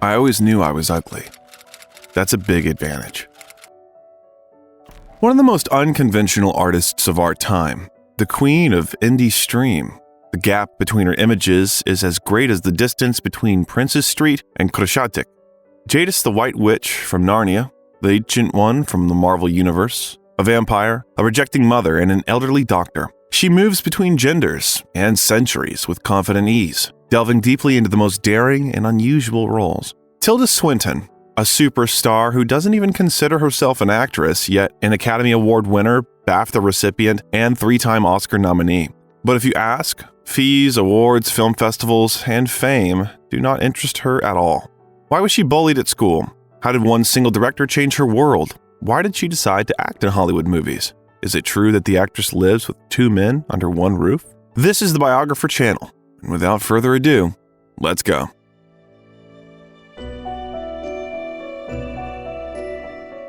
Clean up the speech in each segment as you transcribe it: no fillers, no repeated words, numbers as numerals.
I always knew I was ugly. That's a big advantage. One of the most unconventional artists of our time, the queen of indie stream. The gap between her images is as great as the distance between Princess Street and Krushatik. Jadis the White Witch from Narnia, the Ancient One from the Marvel Universe, a vampire, a rejecting mother, and an elderly doctor. She moves between genders and centuries with confident ease, delving deeply into the most daring and unusual roles. Tilda Swinton, a superstar who doesn't even consider herself an actress, yet an Academy Award winner, BAFTA recipient, and 3-time Oscar nominee. But if you ask, fees, awards, film festivals, and fame do not interest her at all. Why was she bullied at school? How did one single director change her world? Why did she decide to act in Hollywood movies? Is it true that the actress lives with 2 men under one roof? This is the Biographer channel, and without further ado, let's go.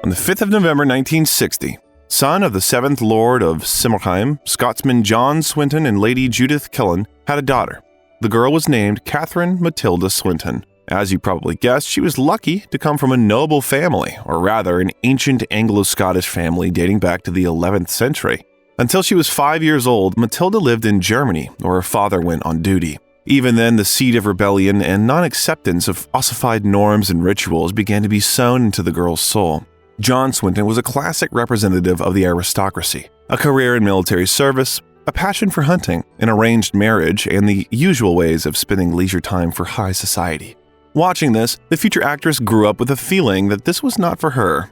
On the 5th of November 1960, son of the 7th Lord of Simmerheim, Scotsman John Swinton and Lady Judith Killen had a daughter. The girl was named Catherine Matilda Swinton. As you probably guessed, she was lucky to come from a noble family, or rather an ancient Anglo-Scottish family dating back to the 11th century. Until she was 5 years old, Matilda lived in Germany, where her father went on duty. Even then, the seed of rebellion and non-acceptance of ossified norms and rituals began to be sown into the girl's soul. John Swinton was a classic representative of the aristocracy, a career in military service, a passion for hunting, an arranged marriage, and the usual ways of spending leisure time for high society. Watching this, the future actress grew up with a feeling that this was not for her.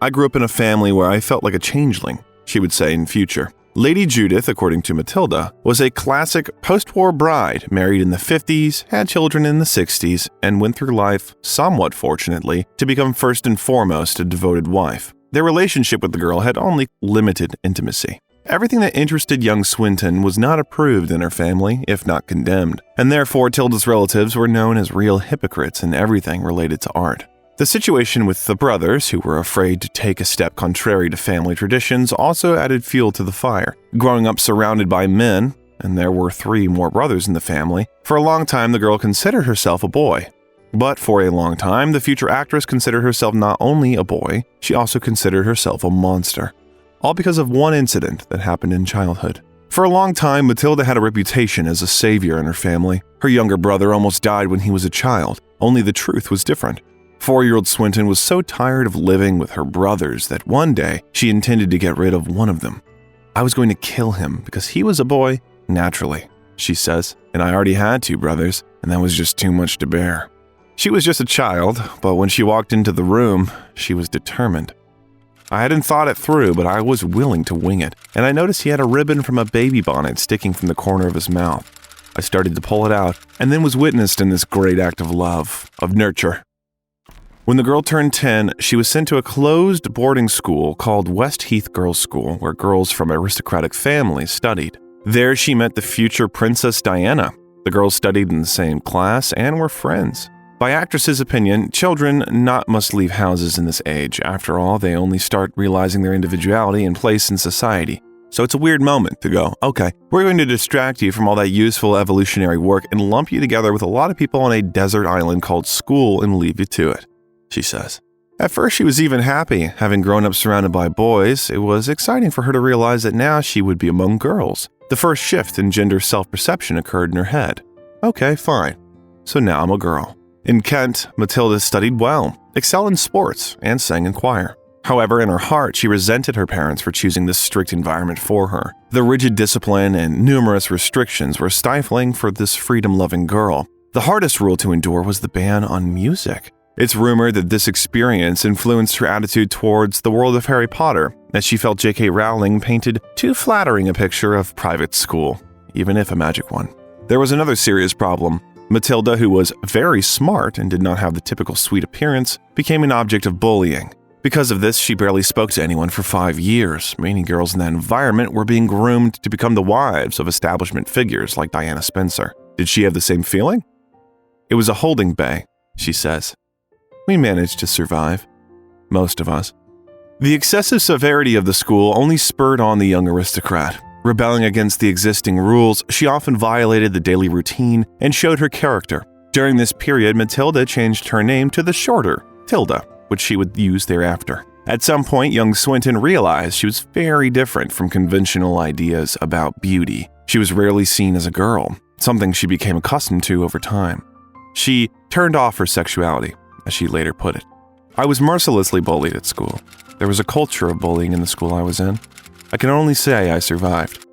"I grew up in a family where I felt like a changeling," she would say in future. Lady Judith, according to Matilda, was a classic post-war bride, married in the 50s, had children in the 60s, and went through life, somewhat fortunately, to become first and foremost a devoted wife. Their relationship with the girl had only limited intimacy. Everything that interested young Swinton was not approved in her family, if not condemned, and therefore Tilda's relatives were known as real hypocrites in everything related to art. The situation with the brothers, who were afraid to take a step contrary to family traditions, also added fuel to the fire. Growing up surrounded by men, and there were 3 more brothers in the family, for a long time the girl considered herself a boy. But for a long time, the future actress considered herself not only a boy, she also considered herself a monster. All because of one incident that happened in childhood. For a long time, Matilda had a reputation as a savior in her family. Her younger brother almost died when he was a child, only the truth was different. 4-year-old Swinton was so tired of living with her brothers that one day she intended to get rid of one of them. "I was going to kill him because he was a boy, naturally," she says, "and I already had 2 brothers, and that was just too much to bear." She was just a child, but when she walked into the room, she was determined. "I hadn't thought it through, but I was willing to wing it, and I noticed he had a ribbon from a baby bonnet sticking from the corner of his mouth. I started to pull it out, and then was witnessed in this great act of love, of nurture." When the girl turned 10, she was sent to a closed boarding school called West Heath Girls' School, where girls from aristocratic families studied. There she met the future Princess Diana. The girls studied in the same class and were friends. By actresses' opinion, children must leave houses in this age. After all, they only start realizing their individuality and place in society. So it's a weird moment to go, okay, we're going to distract you from all that useful evolutionary work and lump you together with a lot of people on a desert island called school and leave you to it, she says. At first, she was even happy. Having grown up surrounded by boys, it was exciting for her to realize that now she would be among girls. The first shift in gender self-perception occurred in her head. Okay, fine. So now I'm a girl. In Kent, Matilda studied well, excelled in sports, and sang in choir. However, in her heart, she resented her parents for choosing this strict environment for her. The rigid discipline and numerous restrictions were stifling for this freedom-loving girl. The hardest rule to endure was the ban on music. It's rumored that this experience influenced her attitude towards the world of Harry Potter, as she felt J.K. Rowling painted too flattering a picture of private school, even if a magic one. There was another serious problem. Matilda, who was very smart and did not have the typical sweet appearance, became an object of bullying. Because of this, she barely spoke to anyone for 5 years. Many girls in that environment were being groomed to become the wives of establishment figures like Diana Spencer. Did she have the same feeling? "It was a holding bay," she says. "We managed to survive. Most of us." The excessive severity of the school only spurred on the young aristocrat. Rebelling against the existing rules, she often violated the daily routine and showed her character. During this period, Matilda changed her name to the shorter Tilda, which she would use thereafter. At some point, young Swinton realized she was very different from conventional ideas about beauty. She was rarely seen as a girl, something she became accustomed to over time. She turned off her sexuality, as she later put it. I was mercilessly bullied at school. There was a culture of bullying in the school I was in. I can only say I survived.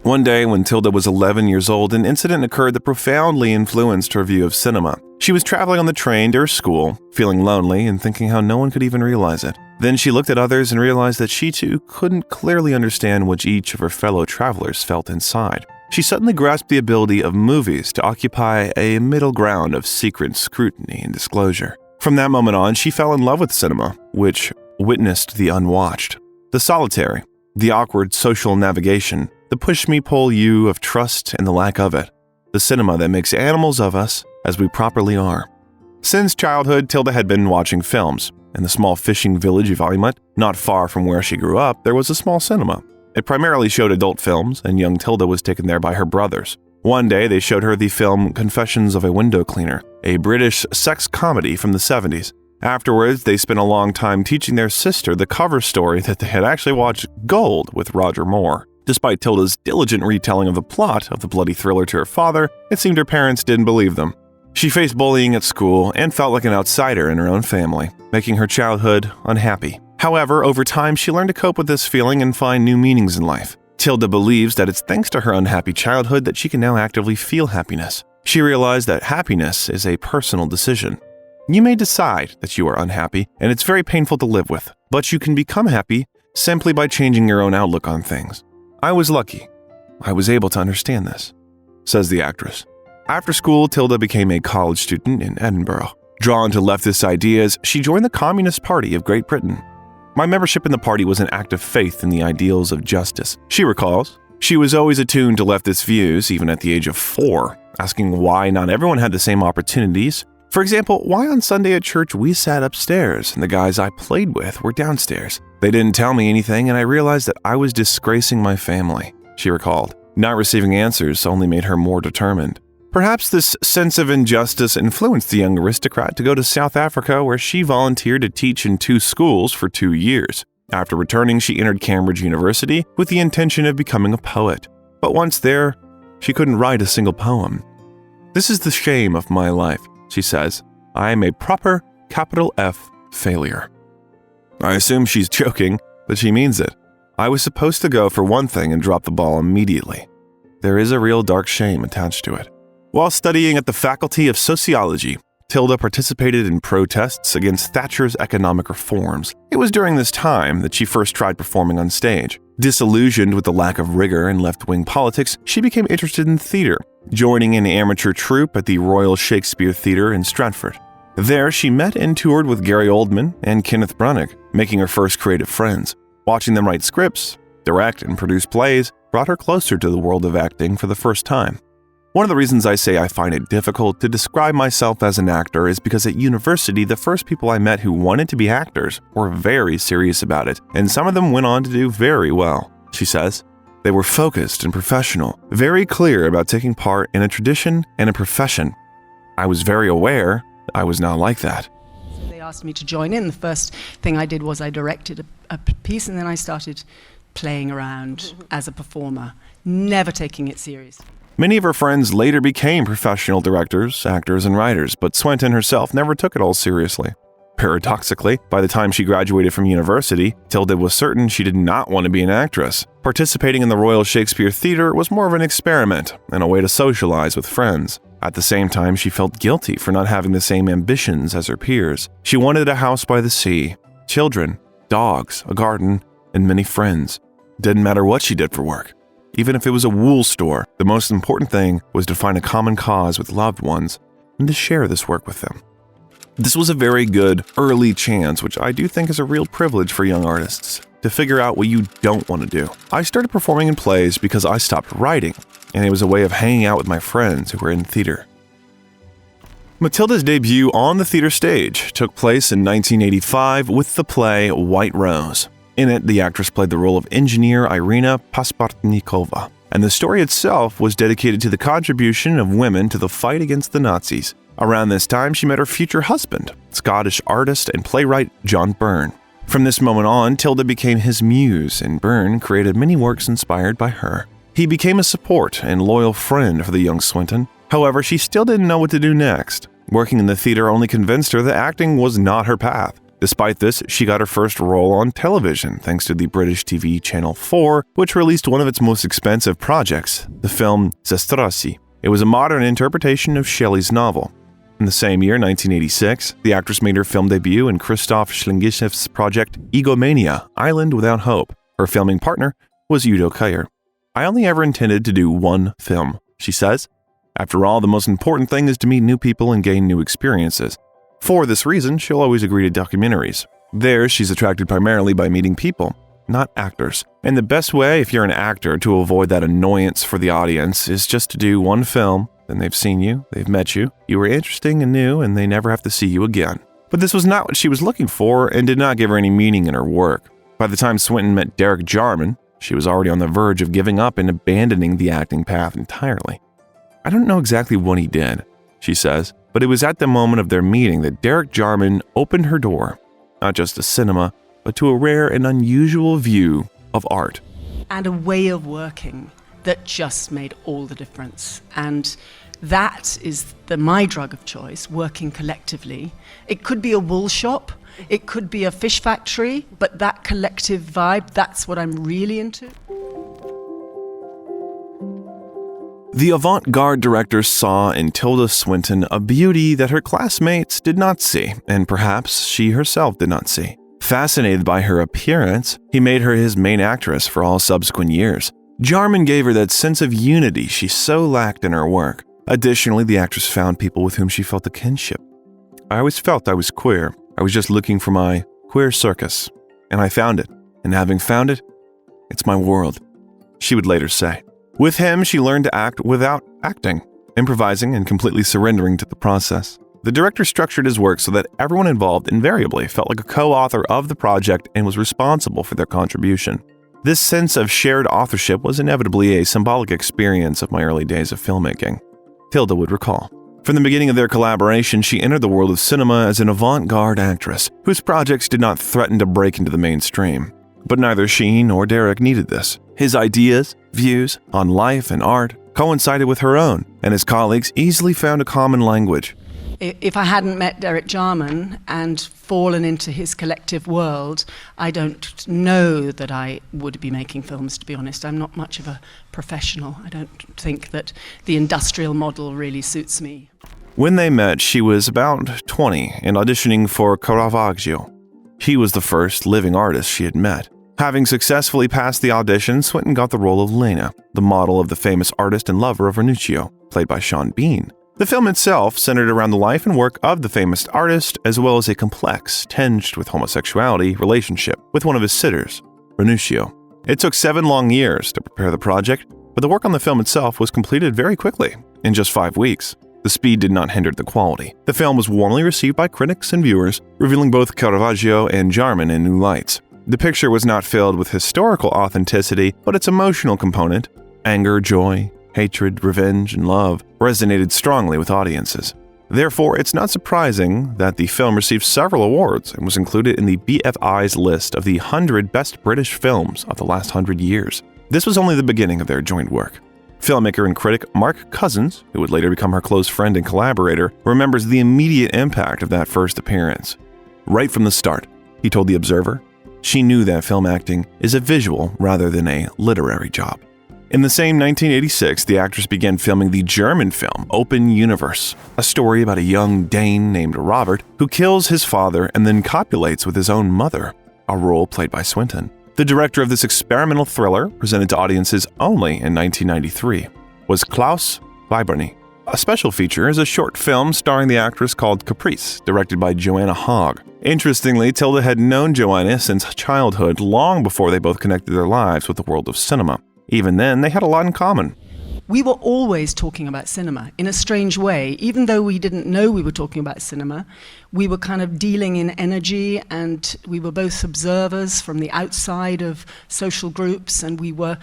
One day, when Tilda was 11 years old, an incident occurred that profoundly influenced her view of cinema. She was traveling on the train to her school, feeling lonely and thinking how no one could even realize it. Then she looked at others and realized that she too couldn't clearly understand what each of her fellow travelers felt inside. She suddenly grasped the ability of movies to occupy a middle ground of secret scrutiny and disclosure. From that moment on, she fell in love with cinema, which witnessed the unwatched, the solitary, the awkward social navigation, the push-me-pull-you of trust and the lack of it, the cinema that makes animals of us as we properly are. Since childhood, Tilda had been watching films. In the small fishing village of Alimet, not far from where she grew up, there was a small cinema. It primarily showed adult films, and young Tilda was taken there by her brothers. One day, they showed her the film Confessions of a Window Cleaner, a British sex comedy from the 70s. Afterwards, they spent a long time teaching their sister the cover story that they had actually watched Gold with Roger Moore. Despite Tilda's diligent retelling of the plot of the bloody thriller to her father, it seemed her parents didn't believe them. She faced bullying at school and felt like an outsider in her own family, making her childhood unhappy. However, over time, she learned to cope with this feeling and find new meanings in life. Tilda believes that it's thanks to her unhappy childhood that she can now actively feel happiness. She realized that happiness is a personal decision. You may decide that you are unhappy, and it's very painful to live with, but you can become happy simply by changing your own outlook on things. I was lucky. I was able to understand this, says the actress. After school, Tilda became a college student in Edinburgh. Drawn to leftist ideas, she joined the Communist Party of Great Britain. My membership in the party was an act of faith in the ideals of justice. She recalls, she was always attuned to leftist views, even at the age of 4, asking why not everyone had the same opportunities. For example, why on Sunday at church we sat upstairs and the guys I played with were downstairs. They didn't tell me anything, and I realized that I was disgracing my family, she recalled. Not receiving answers only made her more determined. Perhaps this sense of injustice influenced the young aristocrat to go to South Africa, where she volunteered to teach in 2 schools for 2 years. After returning, she entered Cambridge University with the intention of becoming a poet. But once there, she couldn't write a single poem. This is the shame of my life, she says. I am a proper capital F failure. I assume she's joking, but she means it. I was supposed to go for one thing and drop the ball immediately. There is a real dark shame attached to it. While studying at the Faculty of Sociology, Tilda participated in protests against Thatcher's economic reforms. It was during this time that she first tried performing on stage. Disillusioned with the lack of rigor in left-wing politics, she became interested in theater, joining an amateur troupe at the Royal Shakespeare Theatre in Stratford. There, she met and toured with Gary Oldman and Kenneth Branagh, making her first creative friends. Watching them write scripts, direct, and produce plays brought her closer to the world of acting for the first time. One of the reasons I say I find it difficult to describe myself as an actor is because at university, the first people I met who wanted to be actors were very serious about it, and some of them went on to do very well, she says. They were focused and professional, very clear about taking part in a tradition and a profession. I was very aware I was not like that. They asked me to join in. The first thing I did was I directed a piece, and then I started playing around as a performer, never taking it serious. Many of her friends later became professional directors, actors, and writers, but Swinton herself never took it all seriously. Paradoxically, by the time she graduated from university, Tilda was certain she did not want to be an actress. Participating in the Royal Shakespeare Theatre was more of an experiment and a way to socialize with friends. At the same time, she felt guilty for not having the same ambitions as her peers. She wanted a house by the sea, children, dogs, a garden, and many friends. Didn't matter what she did for work. Even if it was a wool store, the most important thing was to find a common cause with loved ones and to share this work with them. This was a very good early chance, which I do think is a real privilege for young artists, to figure out what you don't want to do. I started performing in plays because I stopped writing, and it was a way of hanging out with my friends who were in theater. Matilda's debut on the theater stage took place in 1985 with the play White Rose. In it, the actress played the role of engineer Irina Paspartnikova. and the story itself was dedicated to the contribution of women to the fight against the Nazis. Around this time, she met her future husband, Scottish artist and playwright John Byrne. From this moment on, Tilda became his muse, and Byrne created many works inspired by her. He became a support and loyal friend for the young Swinton. However, she still didn't know what to do next. Working in the theater only convinced her that acting was not her path. Despite this, she got her first role on television thanks to the British TV Channel 4, which released one of its most expensive projects, the film Aristocracy. It was a modern interpretation of Shelley's novel. In the same year, 1986, the actress made her film debut in Krzysztof Ślegiszew's project Egomania, Island Without Hope. Her filming partner was Udo Kier. "I only ever intended to do one film," she says. "After all, the most important thing is to meet new people and gain new experiences. For this reason, she'll always agree to documentaries. There, she's attracted primarily by meeting people, not actors. And the best way, if you're an actor, to avoid that annoyance for the audience is just to do one film. Then they've seen you, they've met you, you were interesting and new, and they never have to see you again." But this was not what she was looking for and did not give her any meaning in her work. By the time Swinton met Derek Jarman, she was already on the verge of giving up and abandoning the acting path entirely. "I don't know exactly what he did," she says, but it was at the moment of their meeting that Derek Jarman opened her door, not just to cinema, but to a rare and unusual view of art. And a way of working that just made all the difference. And that is my drug of choice, working collectively. It could be a wool shop, it could be a fish factory, but that collective vibe, that's what I'm really into. The avant-garde director saw in Tilda Swinton a beauty that her classmates did not see, and perhaps she herself did not see. Fascinated by her appearance, he made her his main actress for all subsequent years. Jarman gave her that sense of unity she so lacked in her work. Additionally, the actress found people with whom she felt a kinship. "I always felt I was queer. I was just looking for my queer circus. And I found it. And having found it, it's my world," she would later say. With him, she learned to act without acting, improvising and completely surrendering to the process. The director structured his work so that everyone involved invariably felt like a co-author of the project and was responsible for their contribution. This sense of shared authorship was inevitably a symbolic experience of my early days of filmmaking, Tilda would recall. From the beginning of their collaboration, she entered the world of cinema as an avant-garde actress whose projects did not threaten to break into the mainstream. But neither she nor Derek needed this. His ideas, views on life and art coincided with her own, and his colleagues easily found a common language. If I hadn't met Derek Jarman and fallen into his collective world, I don't know that I would be making films, to be honest. I'm not much of a professional. I don't think that the industrial model really suits me. When they met, she was about 20 and auditioning for Caravaggio. He was the first living artist she had met. Having successfully passed the audition, Swinton got the role of Lena, the model of the famous artist and lover of Ranuccio, played by Sean Bean. The film itself centered around the life and work of the famous artist, as well as a complex, tinged with homosexuality relationship with one of his sitters, Ranuccio. It took 7 long years to prepare the project, but the work on the film itself was completed very quickly, in just 5 weeks. The speed did not hinder the quality. The film was warmly received by critics and viewers, revealing both Caravaggio and Jarman in new lights. The picture was not filled with historical authenticity, but its emotional component, anger, joy, hatred, revenge, and love, resonated strongly with audiences. Therefore, it's not surprising that the film received several awards and was included in the BFI's list of the 100 best British films of the last 100 years. This was only the beginning of their joint work. Filmmaker and critic Mark Cousins, who would later become her close friend and collaborator, remembers the immediate impact of that first appearance. Right from the start, he told The Observer, she knew that film acting is a visual rather than a literary job. In the same 1986, the actress began filming the German film Open Universe, a story about a young Dane named Robert who kills his father and then copulates with his own mother, a role played by Swinton. The director of this experimental thriller, presented to audiences only in 1993, was Klaus Weiberny. A special feature is a short film starring the actress called Caprice, directed by Joanna Hogg. Interestingly, Tilda had known Joanna since childhood, long before they both connected their lives with the world of cinema. Even then, they had a lot in common. We were always talking about cinema in a strange way. Even though we didn't know we were talking about cinema, we were kind of dealing in energy, and we were both observers from the outside of social groups, and we were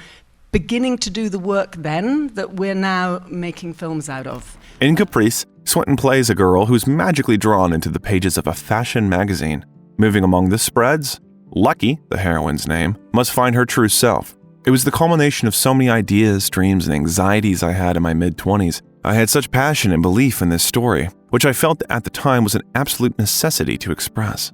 beginning to do the work then that we're now making films out of. In Caprice, Swinton plays a girl who's magically drawn into the pages of a fashion magazine. Moving among the spreads, Lucky, the heroine's name, must find her true self. It was the culmination of so many ideas, dreams, and anxieties I had in my mid-20s. I had such passion and belief in this story, which I felt at the time was an absolute necessity to express.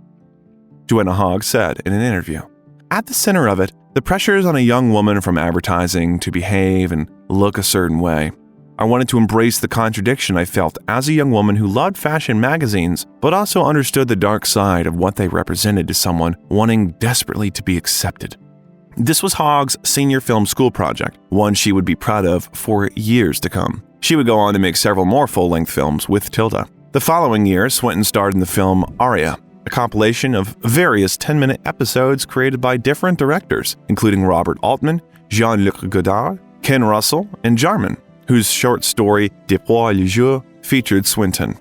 Joanna Hogg said in an interview, "At the center of it, the pressures on a young woman from advertising to behave and look a certain way. I wanted to embrace the contradiction I felt as a young woman who loved fashion magazines, but also understood the dark side of what they represented to someone wanting desperately to be accepted." This was Hogg's senior film school project, one she would be proud of for years to come. She would go on to make several more full-length films with Tilda. The following year, Swinton starred in the film Aria, a compilation of various 10-minute episodes created by different directors, including Robert Altman, Jean-Luc Godard, Ken Russell, and Jarman, whose short story De Pois le Jour featured Swinton.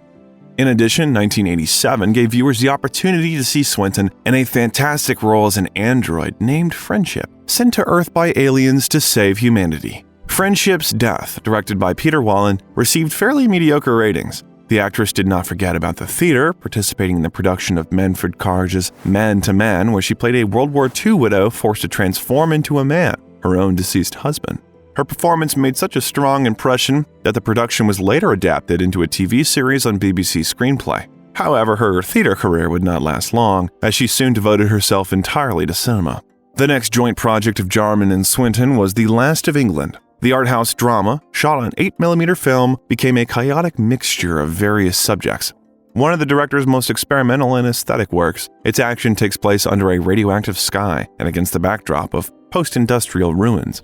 In addition, 1987 gave viewers the opportunity to see Swinton in a fantastic role as an android named Friendship, sent to Earth by aliens to save humanity. Friendship's Death, directed by Peter Wallen, received fairly mediocre ratings. The actress did not forget about the theater, participating in the production of Manfred Karge's Man to Man, where she played a World War II widow forced to transform into a man, her own deceased husband. Her performance made such a strong impression that the production was later adapted into a TV series on BBC Screenplay. However, her theater career would not last long, as she soon devoted herself entirely to cinema. The next joint project of Jarman and Swinton was The Last of England. The art house drama, shot on 8mm film, became a chaotic mixture of various subjects. One of the director's most experimental and aesthetic works, its action takes place under a radioactive sky and against the backdrop of post-industrial ruins.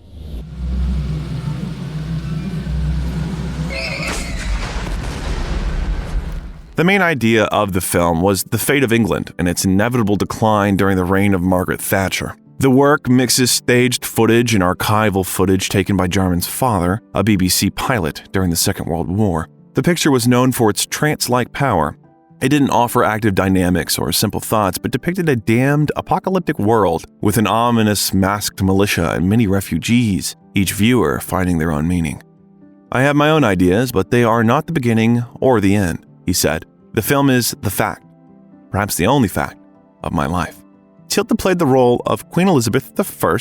The main idea of the film was the fate of England and its inevitable decline during the reign of Margaret Thatcher. The work mixes staged footage and archival footage taken by Jarman's father, a BBC pilot during the Second World War. The picture was known for its trance-like power. It didn't offer active dynamics or simple thoughts, but depicted a damned, apocalyptic world with an ominous masked militia and many refugees, each viewer finding their own meaning. "I have my own ideas, but they are not the beginning or the end," he said. "The film is the fact, perhaps the only fact, of my life." Tilda played the role of Queen Elizabeth I,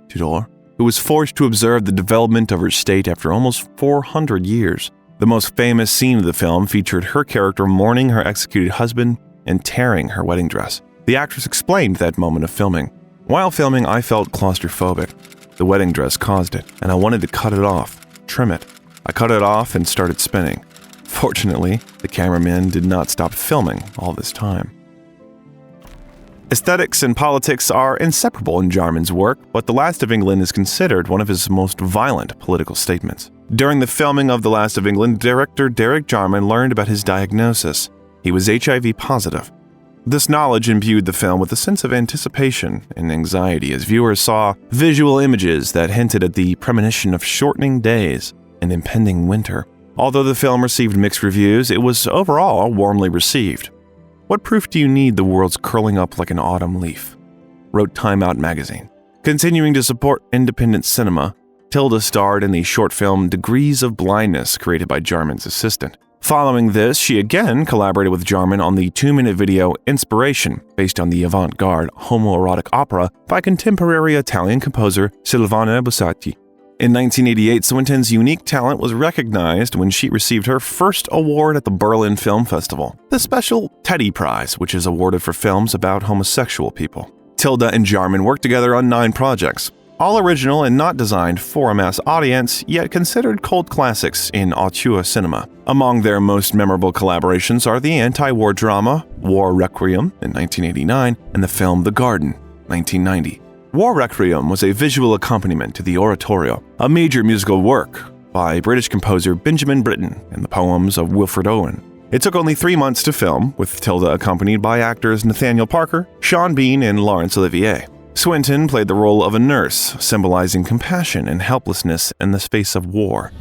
Tudor, who was forced to observe the development of her state after almost 400 years. The most famous scene of the film featured her character mourning her executed husband and tearing her wedding dress. The actress explained that moment of filming. "While filming, I felt claustrophobic. The wedding dress caused it, and I wanted to cut it off, trim it. I cut it off and started spinning. Fortunately, the cameraman did not stop filming all this time." Aesthetics and politics are inseparable in Jarman's work, but The Last of England is considered one of his most violent political statements. During the filming of The Last of England, director Derek Jarman learned about his diagnosis. He was HIV positive. This knowledge imbued the film with a sense of anticipation and anxiety as viewers saw visual images that hinted at the premonition of shortening days and impending winter. Although the film received mixed reviews, it was overall warmly received. "What proof do you need the world's curling up like an autumn leaf?" wrote Time Out magazine. Continuing to support independent cinema, Tilda starred in the short film Degrees of Blindness created by Jarman's assistant. Following this, she again collaborated with Jarman on the 2-minute video Inspiration, based on the avant-garde homoerotic opera by contemporary Italian composer Silvana Bussati. In 1988, Swinton's unique talent was recognized when she received her first award at the Berlin Film Festival, the special Teddy Prize, which is awarded for films about homosexual people. Tilda and Jarman worked together on 9 projects, all original and not designed for a mass audience, yet considered cult classics in auteur cinema. Among their most memorable collaborations are the anti-war drama War Requiem in 1989 and the film The Garden, 1990. War Requiem was a visual accompaniment to the oratorio, a major musical work by British composer Benjamin Britten and the poems of Wilfred Owen. It took only 3 months to film, with Tilda accompanied by actors Nathaniel Parker, Sean Bean, and Laurence Olivier. Swinton played the role of a nurse, symbolizing compassion and helplessness in the face of war.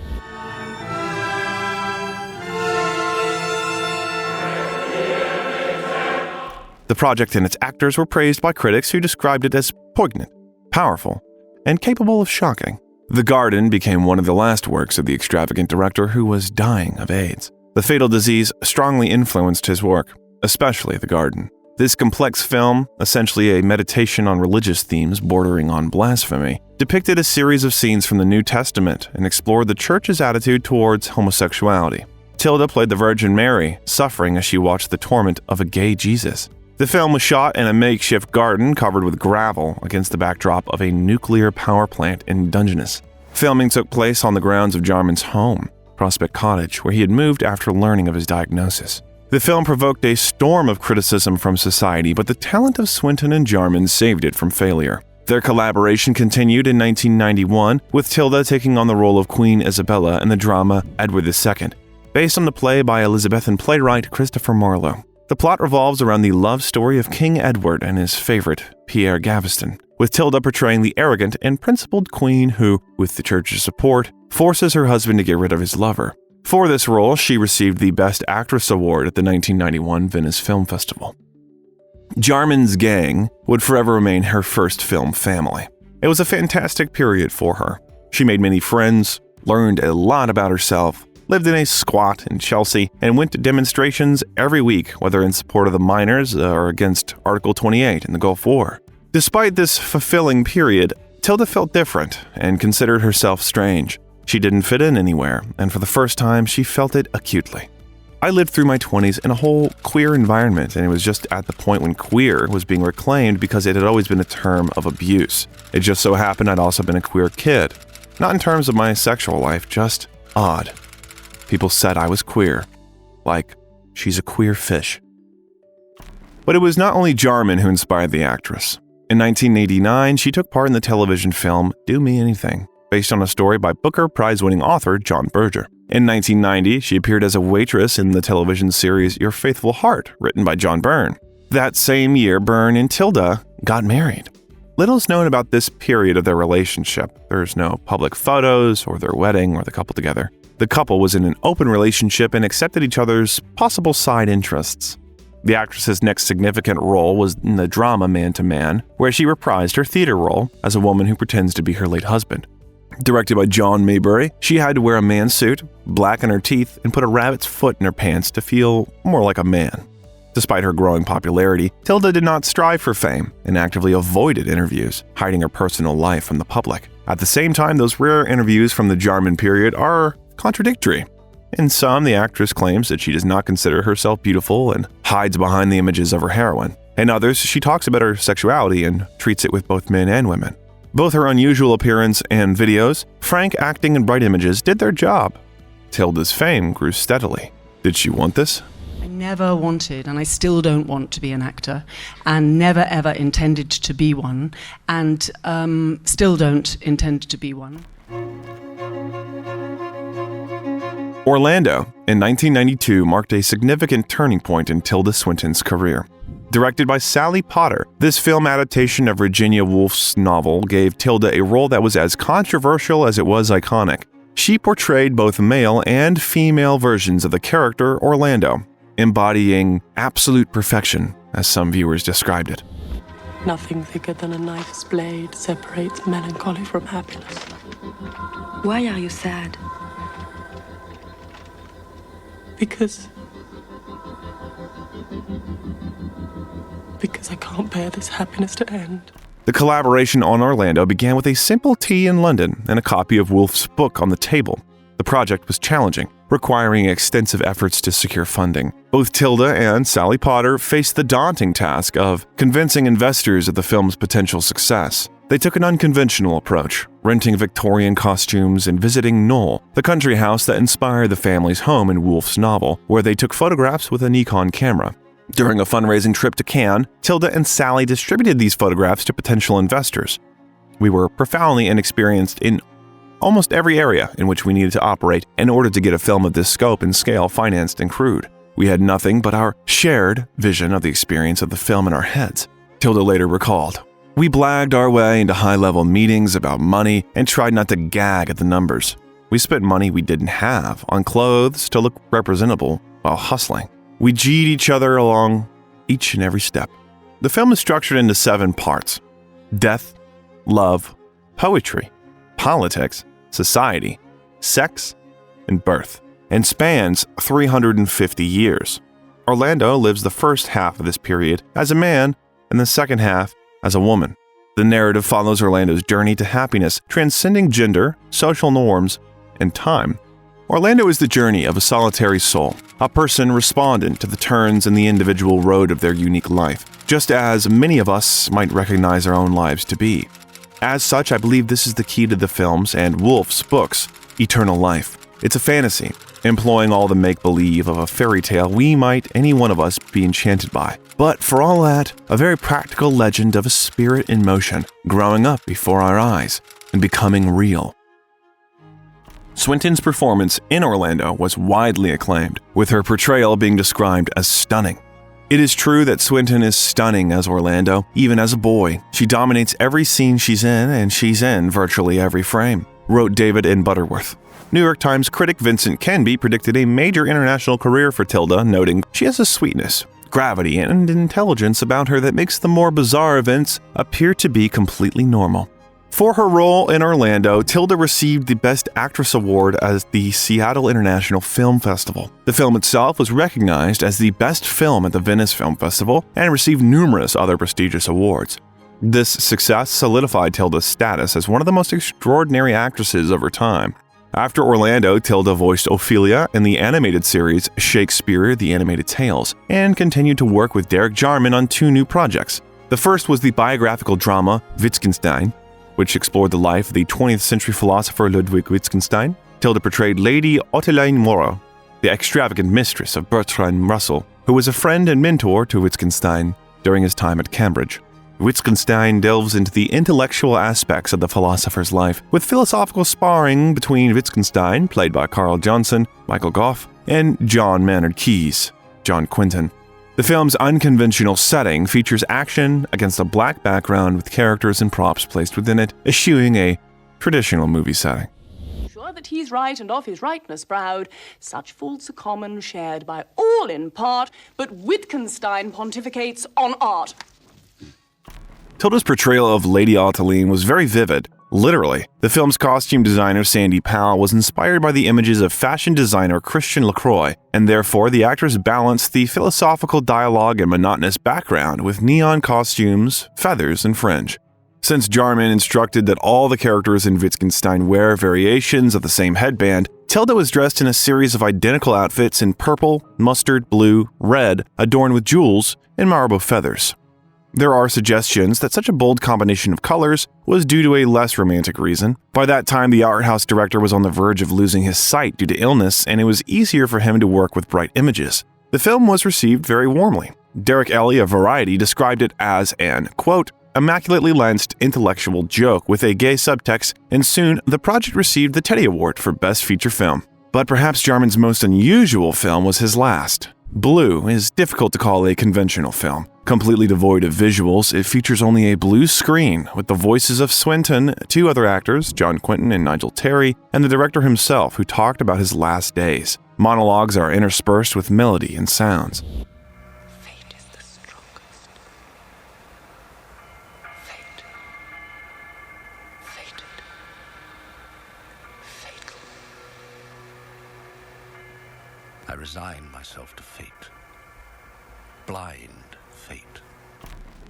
The project and its actors were praised by critics who described it as poignant, powerful, and capable of shocking. The Garden became one of the last works of the extravagant director who was dying of AIDS. The fatal disease strongly influenced his work, especially The Garden. This complex film, essentially a meditation on religious themes bordering on blasphemy, depicted a series of scenes from the New Testament and explored the church's attitude towards homosexuality. Tilda played the Virgin Mary, suffering as she watched the torment of a gay Jesus. The film was shot in a makeshift garden covered with gravel against the backdrop of a nuclear power plant in Dungeness. Filming took place on the grounds of Jarman's home, Prospect Cottage, where he had moved after learning of his diagnosis. The film provoked a storm of criticism from society, but the talent of Swinton and Jarman saved it from failure. Their collaboration continued in 1991, with Tilda taking on the role of Queen Isabella in the drama Edward II, based on the play by Elizabethan playwright Christopher Marlowe. The plot revolves around the love story of King Edward and his favorite, Pierre Gaveston, with Tilda portraying the arrogant and principled queen who, with the church's support, forces her husband to get rid of his lover. For this role, she received the Best Actress Award at the 1991 Venice Film Festival. Jarman's gang would forever remain her first film family. It was a fantastic period for her. She made many friends, learned a lot about herself, lived in a squat in Chelsea, and went to demonstrations every week, whether in support of the miners or against Article 28 in the Gulf War. Despite this fulfilling period, Tilda felt different and considered herself strange. She didn't fit in anywhere, and for the first time, she felt it acutely. I lived through my 20s in a whole queer environment, and it was just at the point when queer was being reclaimed because it had always been a term of abuse. It just so happened I'd also been a queer kid. Not in terms of my sexual life, just odd. People said I was queer. Like, she's a queer fish. But it was not only Jarman who inspired the actress. In 1989, she took part in the television film Do Me Anything, based on a story by Booker Prize-winning author John Berger. In 1990, she appeared as a waitress in the television series Your Faithful Heart, written by John Byrne. That same year, Byrne and Tilda got married. Little is known about this period of their relationship. There's no public photos or their wedding or the couple together. The couple was in an open relationship and accepted each other's possible side interests. The actress's next significant role was in the drama Man to Man, where she reprised her theater role as a woman who pretends to be her late husband. Directed by John Maybury, she had to wear a man's suit, blacken her teeth, and put a rabbit's foot in her pants to feel more like a man. Despite her growing popularity, Tilda did not strive for fame and actively avoided interviews, hiding her personal life from the public. At the same time, those rare interviews from the Jarman period are contradictory. In some, the actress claims that she does not consider herself beautiful and hides behind the images of her heroine. In others, she talks about her sexuality and treats it with both men and women. Both her unusual appearance and videos, frank acting, and bright images did their job. Tilda's fame grew steadily. Did she want this? I never wanted, and I still don't want to be an actor, and never ever intended to be one, and still don't intend to be one. Orlando, in 1992, marked a significant turning point in Tilda Swinton's career. Directed by Sally Potter, this film adaptation of Virginia Woolf's novel gave Tilda a role that was as controversial as it was iconic. She portrayed both male and female versions of the character Orlando, embodying absolute perfection, as some viewers described it. Nothing thicker than a knife's blade separates melancholy from happiness. Why are you sad? Because I can't bear this happiness to end. The collaboration on Orlando began with a simple tea in London and a copy of Woolf's book on the table. The project was challenging, requiring extensive efforts to secure funding. Both Tilda and Sally Potter faced the daunting task of convincing investors of the film's potential success. They took an unconventional approach, renting Victorian costumes and visiting Knoll, the country house that inspired the family's home in Woolf's novel, where they took photographs with a Nikon camera. During a fundraising trip to Cannes, Tilda and Sally distributed these photographs to potential investors. We were profoundly inexperienced in almost every area in which we needed to operate in order to get a film of this scope and scale financed and crewed. We had nothing but our shared vision of the experience of the film in our heads. Tilda later recalled, "We blagged our way into high-level meetings about money and tried not to gag at the numbers. We spent money we didn't have on clothes to look representable while hustling. We G'd each other along each and every step." The film is structured into 7 parts: death, love, poetry, politics, society, sex, and birth, and spans 350 years. Orlando lives the first half of this period as a man and the second half as a woman. The narrative follows Orlando's journey to happiness, transcending gender, social norms, and time. Orlando is the journey of a solitary soul, a person respondent to the turns in the individual road of their unique life, just as many of us might recognize our own lives to be. As such, I believe this is the key to the films and Woolf's books, eternal life. It's a fantasy, employing all the make-believe of a fairy tale we might, any one of us, be enchanted by. But for all that, a very practical legend of a spirit in motion, growing up before our eyes and becoming real. Swinton's performance in Orlando was widely acclaimed, with her portrayal being described as stunning. It is true that Swinton is stunning as Orlando, even as a boy. She dominates every scene she's in, and she's in virtually every frame, wrote David N. Butterworth. New York Times critic Vincent Canby predicted a major international career for Tilda, noting she has a sweetness, gravity, and intelligence about her that makes the more bizarre events appear to be completely normal. For her role in Orlando, Tilda received the Best Actress Award at the Seattle International Film Festival. The film itself was recognized as the best film at the Venice Film Festival and received numerous other prestigious awards. This success solidified Tilda's status as one of the most extraordinary actresses of her time. After Orlando, Tilda voiced Ophelia in the animated series Shakespeare: The Animated Tales, and continued to work with Derek Jarman on 2 new projects. The first was the biographical drama Wittgenstein, which explored the life of the 20th century philosopher Ludwig Wittgenstein. Tilda portrayed Lady Ottilie Mora, the extravagant mistress of Bertrand Russell, who was a friend and mentor to Wittgenstein during his time at Cambridge. Wittgenstein delves into the intellectual aspects of the philosopher's life, with philosophical sparring between Wittgenstein, played by Carl Johnson, Michael Gough, and John Maynard Keyes, John Quinton. The film's unconventional setting features action against a black background with characters and props placed within it, eschewing a traditional movie setting. Sure that he's right and of his rightness proud, such faults are common, shared by all in part, but Wittgenstein pontificates on art. Tilda's portrayal of Lady Ottilie was very vivid. Literally, the film's costume designer Sandy Powell was inspired by the images of fashion designer Christian Lacroix, and therefore the actress balanced the philosophical dialogue and monotonous background with neon costumes, feathers, and fringe. Since Jarman instructed that all the characters in Wittgenstein wear variations of the same headband, Tilda was dressed in a series of identical outfits in purple, mustard, blue, red, adorned with jewels and marble feathers. There are suggestions that such a bold combination of colors was due to a less romantic reason. By that time, the art house director was on the verge of losing his sight due to illness, and it was easier for him to work with bright images. The film was received very warmly. Derek Elley of Variety described it as an, quote, immaculately lensed intellectual joke with a gay subtext, and soon the project received the Teddy Award for Best Feature Film. But perhaps Jarman's most unusual film was his last. Blue is difficult to call a conventional film. Completely devoid of visuals, it features only a blue screen with the voices of Swinton, 2 other actors, John Quinton and Nigel Terry, and the director himself, who talked about his last days. Monologues are interspersed with melody and sounds. Fate is the strongest. Fate. Fated. Fatal. I resign myself to fate. Blind fate.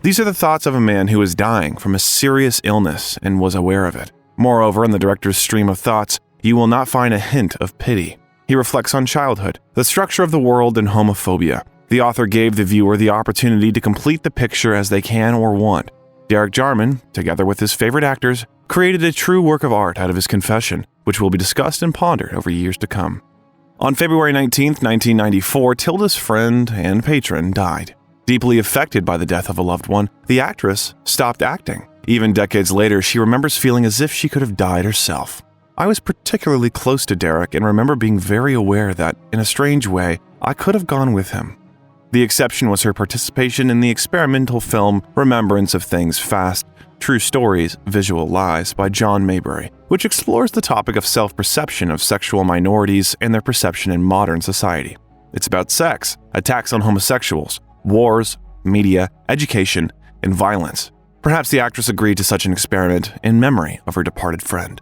These are the thoughts of a man who was dying from a serious illness and was aware of it. Moreover, in the director's stream of thoughts, you will not find a hint of pity. He reflects on childhood, the structure of the world, and homophobia. The author gave the viewer the opportunity to complete the picture as they can or want. Derek Jarman, together with his favorite actors, created a true work of art out of his confession, which will be discussed and pondered over years to come. On February 19, 1994, Tilda's friend and patron died. Deeply affected by the death of a loved one, the actress stopped acting. Even decades later, she remembers feeling as if she could have died herself. I was particularly close to Derek and remember being very aware that, in a strange way, I could have gone with him. The exception was her participation in the experimental film Remembrance of Things Fast, True Stories, Visual Lies by John Maybury, which explores the topic of self-perception of sexual minorities and their perception in modern society. It's about sex, attacks on homosexuals, wars, media, education, and violence. Perhaps the actress agreed to such an experiment in memory of her departed friend.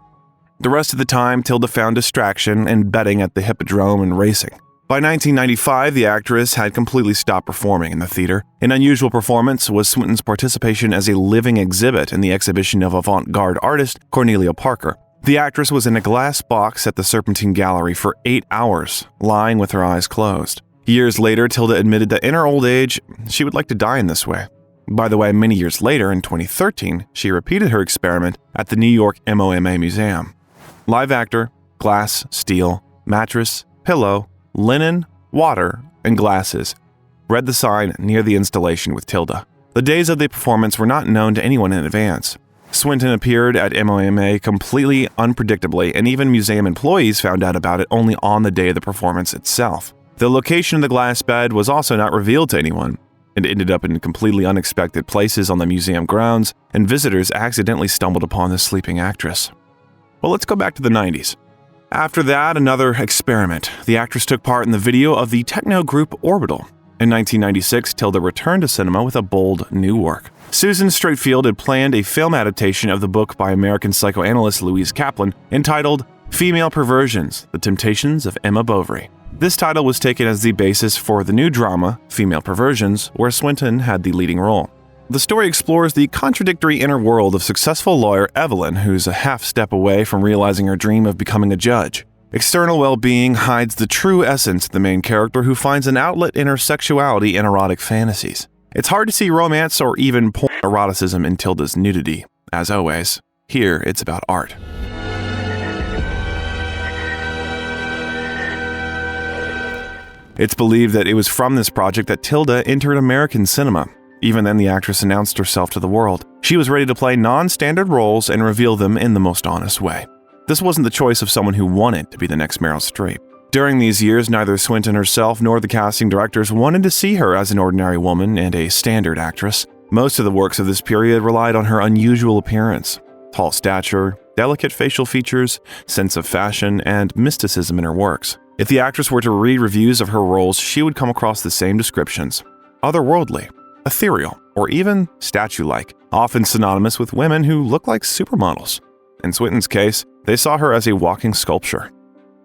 The rest of the time, Tilda found distraction in betting at the Hippodrome and racing. By 1995, the actress had completely stopped performing in the theater. An unusual performance was Swinton's participation as a living exhibit in the exhibition of avant-garde artist Cornelia Parker. The actress was in a glass box at the Serpentine Gallery for 8 hours, lying with her eyes closed. Years later, Tilda admitted that in her old age, she would like to die in this way. By the way, many years later, in 2013, she repeated her experiment at the New York MoMA Museum. Live actor, glass, steel, mattress, pillow, linen, water, and glasses. Read the sign near the installation with Tilda. The days of the performance were not known to anyone in advance. Swinton appeared at MoMA completely unpredictably, and even museum employees found out about it only on the day of the performance itself. The location of the glass bed was also not revealed to anyone. It ended up in completely unexpected places on the museum grounds, and visitors accidentally stumbled upon the sleeping actress. Well, let's go back to the 90s. After that, another experiment. The actress took part in the video of the techno group Orbital. In 1996, Tilda returned to cinema with a bold new work. Susan Straightfield had planned a film adaptation of the book by American psychoanalyst Louise Kaplan entitled Female Perversions: The Temptations of Emma Bovary. This title was taken as the basis for the new drama, Female Perversions, where Swinton had the leading role. The story explores the contradictory inner world of successful lawyer Evelyn, who's a half step away from realizing her dream of becoming a judge. External well-being hides the true essence of the main character, who finds an outlet in her sexuality and erotic fantasies. It's hard to see romance or even porn eroticism in Tilda's nudity. As always, here it's about art. It's believed that it was from this project that Tilda entered American cinema. Even then, the actress announced herself to the world. She was ready to play non-standard roles and reveal them in the most honest way. This wasn't the choice of someone who wanted to be the next Meryl Streep. During these years, neither Swinton herself nor the casting directors wanted to see her as an ordinary woman and a standard actress. Most of the works of this period relied on her unusual appearance, tall stature, delicate facial features, sense of fashion, and mysticism in her works. If the actress were to read reviews of her roles, she would come across the same descriptions: otherworldly, ethereal, or even statue-like, often synonymous with women who look like supermodels. In Swinton's case, they saw her as a walking sculpture,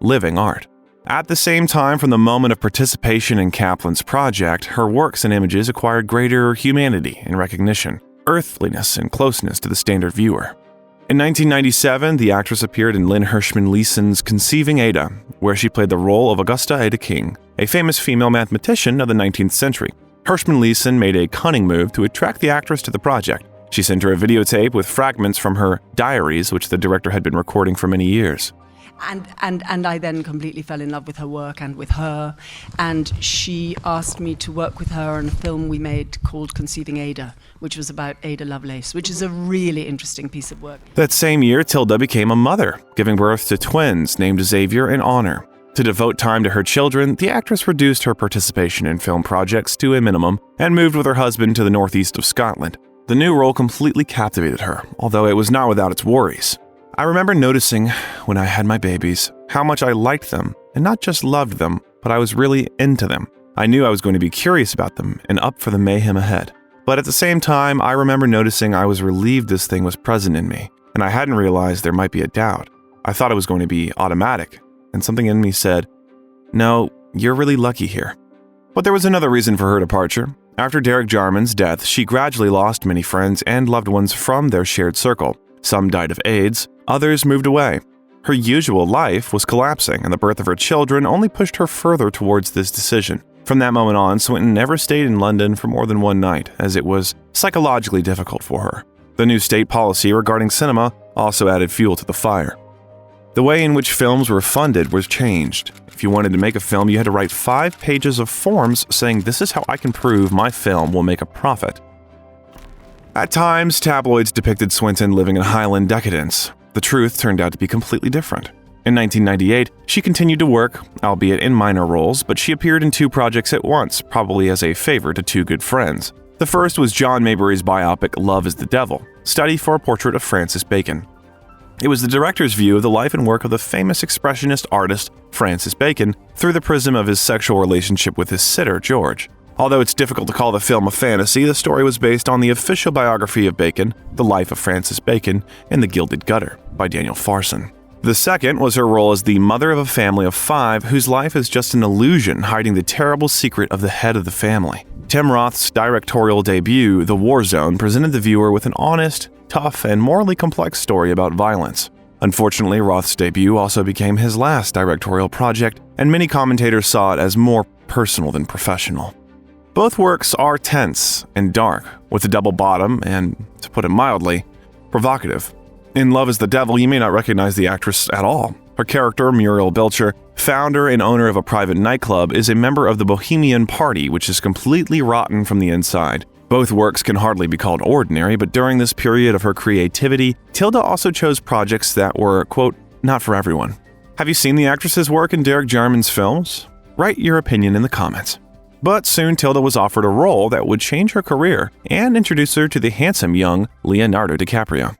living art. At the same time, from the moment of participation in Kaplan's project, her works and images acquired greater humanity and recognition, earthliness and closeness to the standard viewer. In 1997, the actress appeared in Lynn Hirschman Leeson's Conceiving Ada, where she played the role of Augusta Ada King, a famous female mathematician of the 19th century. Hirschman Leeson made a cunning move to attract the actress to the project. She sent her a videotape with fragments from her diaries, which the director had been recording for many years. And I then completely fell in love with her work and with her, and she asked me to work with her on a film we made called Conceiving Ada, which was about Ada Lovelace, which is a really interesting piece of work. That same year, Tilda became a mother, giving birth to twins named Xavier and Honor. To devote time to her children, the actress reduced her participation in film projects to a minimum and moved with her husband to the northeast of Scotland. The new role completely captivated her, although it was not without its worries. I remember noticing, when I had my babies, how much I liked them, and not just loved them, but I was really into them. I knew I was going to be curious about them and up for the mayhem ahead. But at the same time, I remember noticing I was relieved this thing was present in me, and I hadn't realized there might be a doubt. I thought it was going to be automatic, and something in me said, "No, you're really lucky here." But there was another reason for her departure. After Derek Jarman's death, she gradually lost many friends and loved ones from their shared circle. Some died of AIDS, others moved away. Her usual life was collapsing, and the birth of her children only pushed her further towards this decision. From that moment on, Swinton never stayed in London for more than one night, as it was psychologically difficult for her. The new state policy regarding cinema also added fuel to the fire. The way in which films were funded was changed. If you wanted to make a film, you had to write 5 pages of forms saying, "This is how I can prove my film will make a profit." At times, tabloids depicted Swinton living in Highland decadence. The truth turned out to be completely different. In 1998, she continued to work, albeit in minor roles, but she appeared in 2 projects at once, probably as a favor to 2 good friends. The first was John Maybury's biopic Love is the Devil, study for a portrait of Francis Bacon. It was the director's view of the life and work of the famous expressionist artist Francis Bacon through the prism of his sexual relationship with his sitter, George. Although it's difficult to call the film a fantasy, the story was based on the official biography of Bacon, The Life of Francis Bacon, and the Gilded Gutter by Daniel Farson. The second was her role as the mother of a family of 5 whose life is just an illusion hiding the terrible secret of the head of the family. Tim Roth's directorial debut, The War Zone, presented the viewer with an honest, tough, and morally complex story about violence. Unfortunately, Roth's debut also became his last directorial project, and many commentators saw it as more personal than professional. Both works are tense and dark, with a double bottom and, to put it mildly, provocative. In Love is the Devil, you may not recognize the actress at all. Her character, Muriel Belcher, founder and owner of a private nightclub, is a member of the Bohemian Party, which is completely rotten from the inside. Both works can hardly be called ordinary, but during this period of her creativity, Tilda also chose projects that were, quote, not for everyone. Have you seen the actress's work in Derek Jarman's films? Write your opinion in the comments. But soon Tilda was offered a role that would change her career and introduce her to the handsome young Leonardo DiCaprio.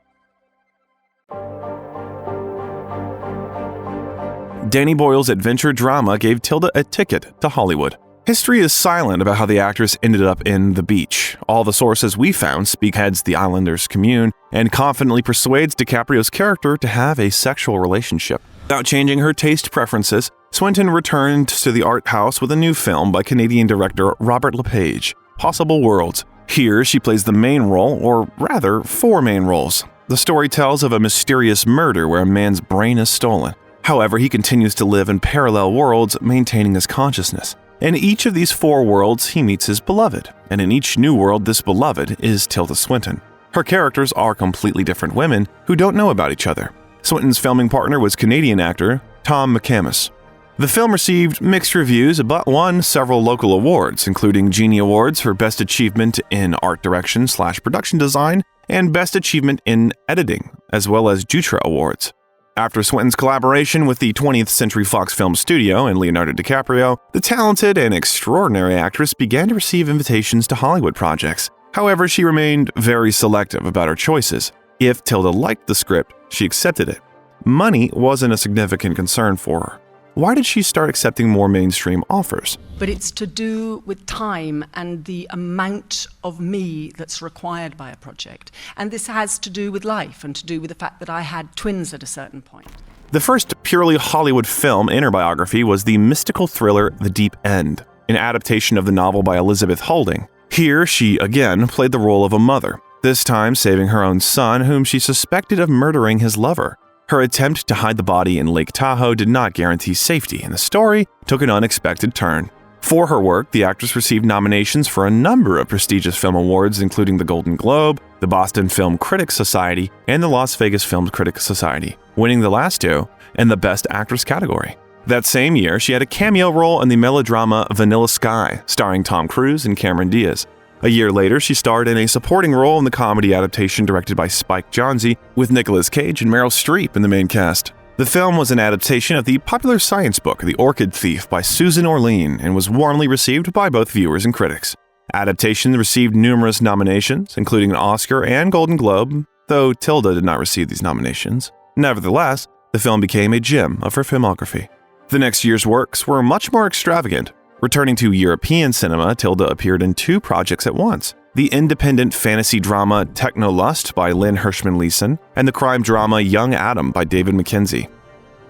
Danny Boyle's adventure drama gave Tilda a ticket to Hollywood. History is silent about how the actress ended up in The Beach. All the sources we found speakheads the Islanders' commune and confidently persuades DiCaprio's character to have a sexual relationship. Without changing her taste preferences, Swinton returned to the art house with a new film by Canadian director Robert Lepage, Possible Worlds. Here, she plays the main role, or rather, 4 main roles. The story tells of a mysterious murder where a man's brain is stolen. However, he continues to live in parallel worlds, maintaining his consciousness. In each of these 4 worlds, he meets his beloved, and in each new world, this beloved is Tilda Swinton. Her characters are completely different women who don't know about each other. Swinton's filming partner was Canadian actor Tom McCamus. The film received mixed reviews but won several local awards, including Genie Awards for Best Achievement in Art Direction/Production Design and Best Achievement in Editing, as well as Jutra Awards. After Swinton's collaboration with the 20th Century Fox Film Studio and Leonardo DiCaprio, the talented and extraordinary actress began to receive invitations to Hollywood projects. However, she remained very selective about her choices. If Tilda liked the script, she accepted it. Money wasn't a significant concern for her. Why did she start accepting more mainstream offers? But it's to do with time and the amount of me that's required by a project. And this has to do with life and to do with the fact that I had twins at a certain point. The first purely Hollywood film in her biography was the mystical thriller The Deep End, an adaptation of the novel by Elizabeth Holding. Here, she again played the role of a mother, this time saving her own son, whom she suspected of murdering his lover. Her attempt to hide the body in Lake Tahoe did not guarantee safety, and the story took an unexpected turn. For her work, the actress received nominations for a number of prestigious film awards, including the Golden Globe, the Boston Film Critics Society, and the Las Vegas Film Critics Society, winning the last 2 in the Best Actress category. That same year, she had a cameo role in the melodrama Vanilla Sky, starring Tom Cruise and Cameron Diaz. A year later, she starred in a supporting role in the comedy adaptation directed by Spike Jonze, with Nicolas Cage and Meryl Streep in the main cast. The film was an adaptation of the popular science book The Orchid Thief by Susan Orlean and was warmly received by both viewers and critics. Adaptation received numerous nominations, including an Oscar and Golden Globe, though Tilda did not receive these nominations. Nevertheless, the film became a gem of her filmography. The next year's works were much more extravagant. Returning to European cinema, Tilda appeared in 2 projects at once: the independent fantasy drama Technolust by Lynn Hirschman Leeson and the crime drama Young Adam by David Mackenzie.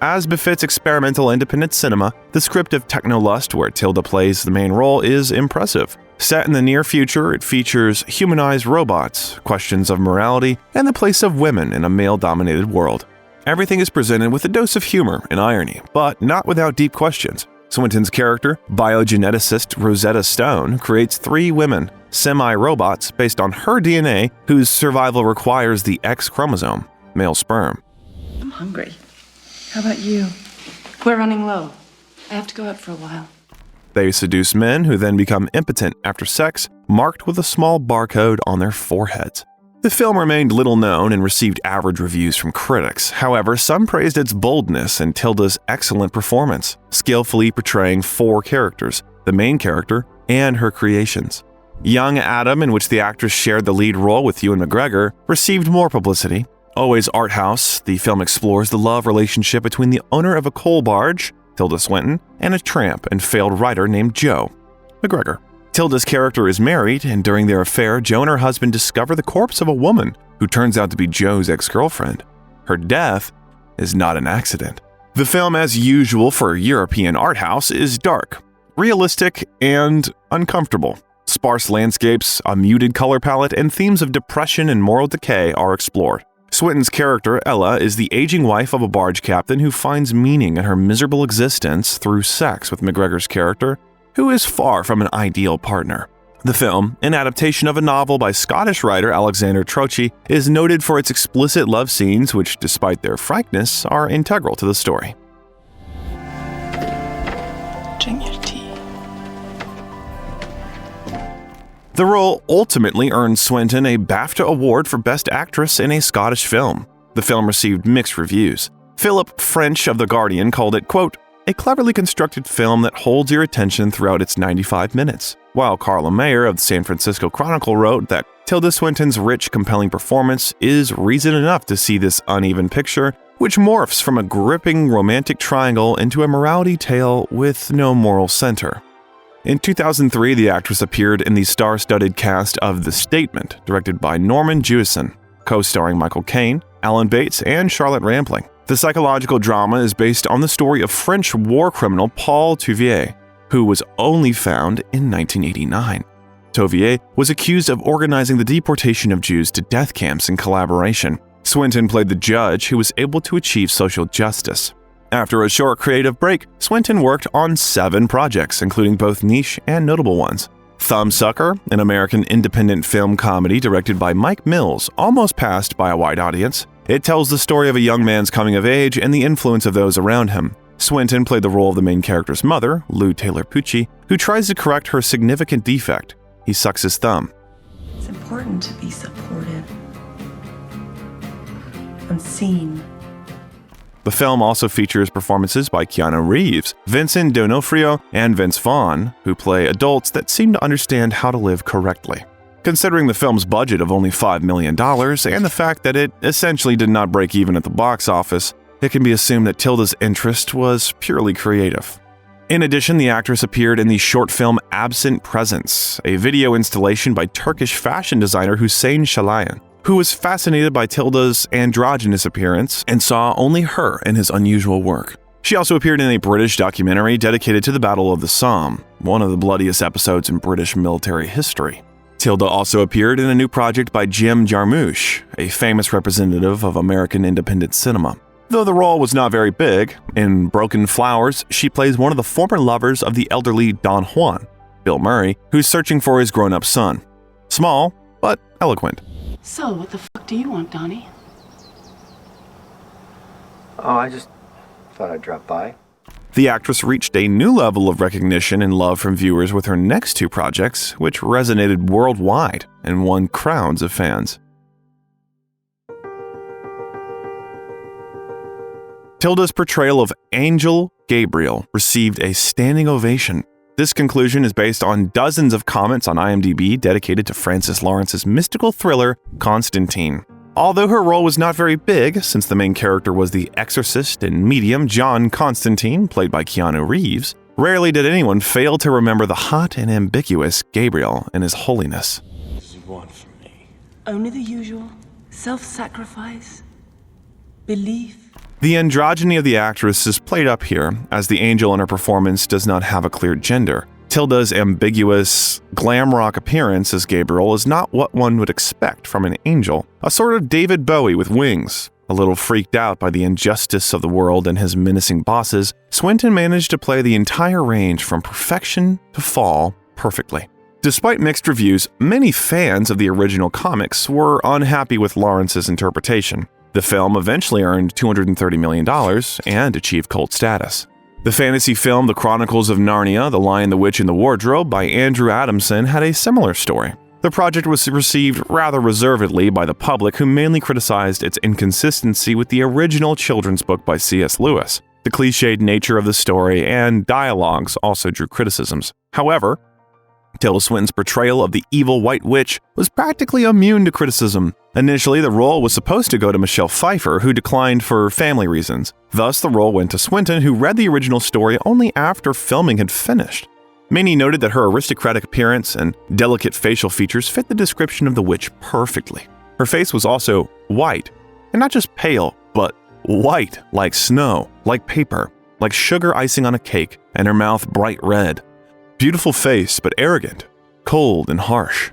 As befits experimental independent cinema, the script of Technolust, where Tilda plays the main role, is impressive. Set in the near future, it features humanized robots, questions of morality, and the place of women in a male-dominated world. Everything is presented with a dose of humor and irony, but not without deep questions. Swinton's character, biogeneticist Rosetta Stone, creates 3 women, semi-robots based on her DNA, whose survival requires the X chromosome, male sperm. I'm hungry. How about you? We're running low. I have to go out for a while. They seduce men who then become impotent after sex, marked with a small barcode on their foreheads. The film remained little known and received average reviews from critics. However, some praised its boldness and Tilda's excellent performance, skillfully portraying 4 characters, the main character, and her creations. Young Adam, in which the actress shared the lead role with Ewan McGregor, received more publicity. Always art house, the film explores the love relationship between the owner of a coal barge, Tilda Swinton, and a tramp and failed writer named Joe McGregor. Tilda's character is married, and during their affair, Joe and her husband discover the corpse of a woman who turns out to be Joe's ex-girlfriend. Her death is not an accident. The film, as usual for European art house, is dark, realistic, and uncomfortable. Sparse landscapes, a muted color palette, and themes of depression and moral decay are explored. Swinton's character, Ella, is the aging wife of a barge captain who finds meaning in her miserable existence through sex with McGregor's character, who is far from an ideal partner. The film, an adaptation of a novel by Scottish writer Alexander Trochi, is noted for its explicit love scenes which, despite their frankness, are integral to the story. Drink your tea. The role ultimately earned Swinton a BAFTA Award for Best Actress in a Scottish film. The film received mixed reviews. Philip French of The Guardian called it, quote, a cleverly constructed film that holds your attention throughout its 95 minutes, while Carla Mayer of the San Francisco Chronicle wrote that Tilda Swinton's rich, compelling performance is reason enough to see this uneven picture, which morphs from a gripping romantic triangle into a morality tale with no moral center. In 2003, the actress appeared in the star-studded cast of The Statement, directed by Norman Jewison, co-starring Michael Caine, Alan Bates, and Charlotte Rampling. The psychological drama is based on the story of French war criminal Paul Touvier, who was only found in 1989. Touvier was accused of organizing the deportation of Jews to death camps in collaboration. Swinton played the judge who was able to achieve social justice. After a short creative break, Swinton worked on 7 projects, including both niche and notable ones. Thumbsucker, an American independent film comedy directed by Mike Mills, almost passed by a wide audience. It tells the story of a young man's coming of age and the influence of those around him. Swinton played the role of the main character's mother, Lou Taylor Pucci, who tries to correct her significant defect. He sucks his thumb. It's important to be supported and seen. The film also features performances by Keanu Reeves, Vincent D'Onofrio, and Vince Vaughn, who play adults that seem to understand how to live correctly. Considering the film's budget of only $5 million and the fact that it essentially did not break even at the box office, it can be assumed that Tilda's interest was purely creative. In addition, the actress appeared in the short film Absent Presence, a video installation by Turkish fashion designer Hüseyin Şalayan, who was fascinated by Tilda's androgynous appearance and saw only her in his unusual work. She also appeared in a British documentary dedicated to the Battle of the Somme, one of the bloodiest episodes in British military history. Tilda also appeared in a new project by Jim Jarmusch, a famous representative of American independent cinema. Though the role was not very big, in Broken Flowers, she plays one of the former lovers of the elderly Don Juan, Bill Murray, who's searching for his grown-up son. Small, but eloquent. So, what the fuck do you want, Donnie? Oh, I just thought I'd drop by. The actress reached a new level of recognition and love from viewers with her next 2 projects, which resonated worldwide and won crowds of fans. Tilda's portrayal of Angel Gabriel received a standing ovation. This conclusion is based on dozens of comments on IMDb dedicated to Francis Lawrence's mystical thriller, Constantine. Although her role was not very big, since the main character was the exorcist and medium John Constantine, played by Keanu Reeves, rarely did anyone fail to remember the hot and ambiguous Gabriel and his holiness. What does he want from me? Only the usual. Self-sacrifice. Belief. The androgyny of the actress is played up here, as the angel in her performance does not have a clear gender. Tilda's ambiguous, glam rock appearance as Gabriel is not what one would expect from an angel, a sort of David Bowie with wings. A little freaked out by the injustice of the world and his menacing bosses, Swinton managed to play the entire range from perfection to fall perfectly. Despite mixed reviews, many fans of the original comics were unhappy with Lawrence's interpretation. The film eventually earned $230 million and achieved cult status. The fantasy film The Chronicles of Narnia, The Lion, the Witch, and the Wardrobe by Andrew Adamson had a similar story. The project was received rather reservedly by the public, who mainly criticized its inconsistency with the original children's book by C.S. Lewis. The cliched nature of the story and dialogues also drew criticisms. However, Tilda Swinton's portrayal of the evil White Witch was practically immune to criticism. Initially, the role was supposed to go to Michelle Pfeiffer, who declined for family reasons. Thus, the role went to Swinton, who read the original story only after filming had finished. Many noted that her aristocratic appearance and delicate facial features fit the description of the witch perfectly. Her face was also white, and not just pale, but white like snow, like paper, like sugar icing on a cake, and her mouth bright red. Beautiful face, but arrogant, cold and harsh.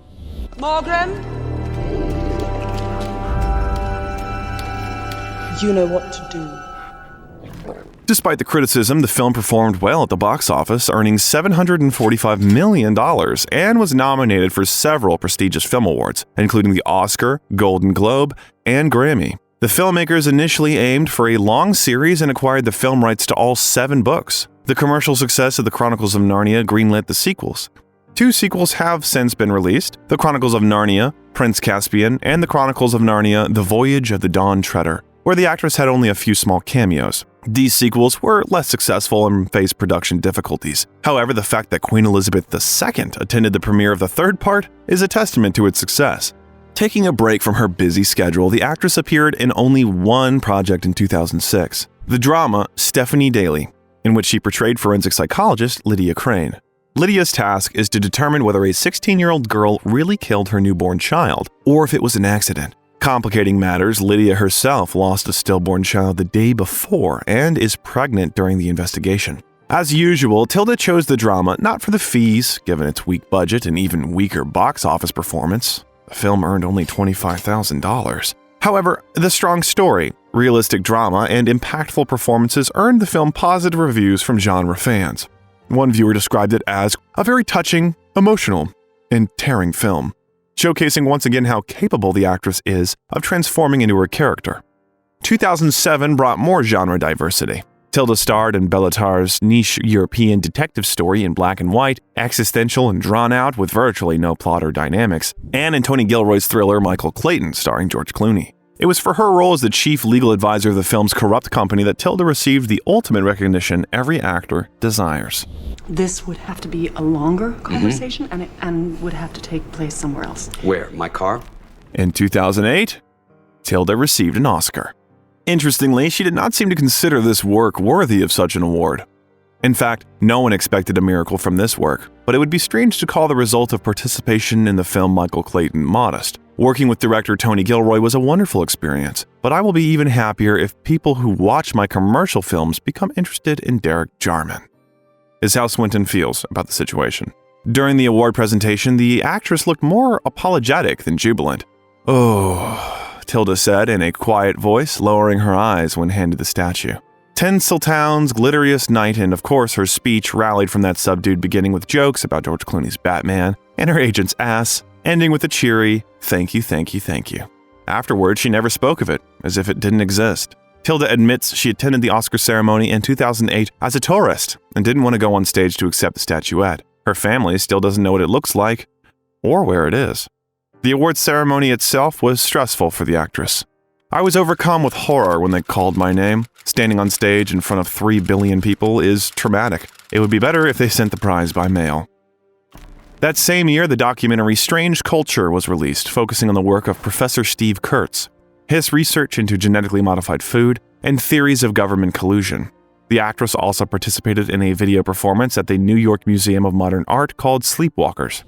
Margaret? You know what to do. Despite the criticism, the film performed well at the box office, earning $745 million, and was nominated for several prestigious film awards, including the Oscar, Golden Globe, and Grammy. The filmmakers initially aimed for a long series and acquired the film rights to all 7 books. The commercial success of the Chronicles of Narnia greenlit the sequels. 2 sequels have since been released: The Chronicles of Narnia, Prince Caspian, and The Chronicles of Narnia, The Voyage of the Dawn Treader, where the actress had only a few small cameos. These sequels were less successful and faced production difficulties. However, the fact that Queen Elizabeth II attended the premiere of the 3rd part is a testament to its success. Taking a break from her busy schedule, the actress appeared in only one project in 2006, the drama Stephanie Daly, in which she portrayed forensic psychologist Lydia Crane. Lydia's task is to determine whether a 16-year-old girl really killed her newborn child, or if it was an accident. Complicating matters, Lydia herself lost a stillborn child the day before and is pregnant during the investigation. As usual, Tilda chose the drama not for the fees, given its weak budget and even weaker box office performance. The film earned only $25,000. However, the strong story, realistic drama, and impactful performances earned the film positive reviews from genre fans. One viewer described it as a very touching, emotional, and tearing film, showcasing once again how capable the actress is of transforming into her character. 2007 brought more genre diversity. Tilda starred in Bellatar's niche European detective story in black and white, existential and drawn out with virtually no plot or dynamics, and in Tony Gilroy's thriller Michael Clayton starring George Clooney. It was for her role as the chief legal advisor of the film's corrupt company that Tilda received the ultimate recognition every actor desires. This would have to be a longer conversation, and would have to take place somewhere else. Where? My car? In 2008, Tilda received an Oscar. Interestingly, she did not seem to consider this work worthy of such an award. In fact, no one expected a miracle from this work, but it would be strange to call the result of participation in the film Michael Clayton modest. Working with director Tony Gilroy was a wonderful experience, but I will be even happier if people who watch my commercial films become interested in Derek Jarman. Is how Swinton feels about the situation. During the award presentation, the actress looked more apologetic than jubilant. "Oh," Tilda said in a quiet voice, lowering her eyes when handed the statue. Tinseltown's glitteriest night, and of course her speech rallied from that subdued beginning with jokes about George Clooney's Batman and her agent's ass, ending with a cheery, "Thank you, thank you, thank you." Afterwards, she never spoke of it, as if it didn't exist. Tilda admits she attended the Oscar ceremony in 2008 as a tourist and didn't want to go on stage to accept the statuette. Her family still doesn't know what it looks like or where it is. The awards ceremony itself was stressful for the actress. "I was overcome with horror when they called my name. Standing on stage in front of 3 billion people is traumatic. It would be better if they sent the prize by mail." That same year, the documentary Strange Culture was released, focusing on the work of Professor Steve Kurtz, his research into genetically modified food, and theories of government collusion. The actress also participated in a video performance at the New York Museum of Modern Art called Sleepwalkers.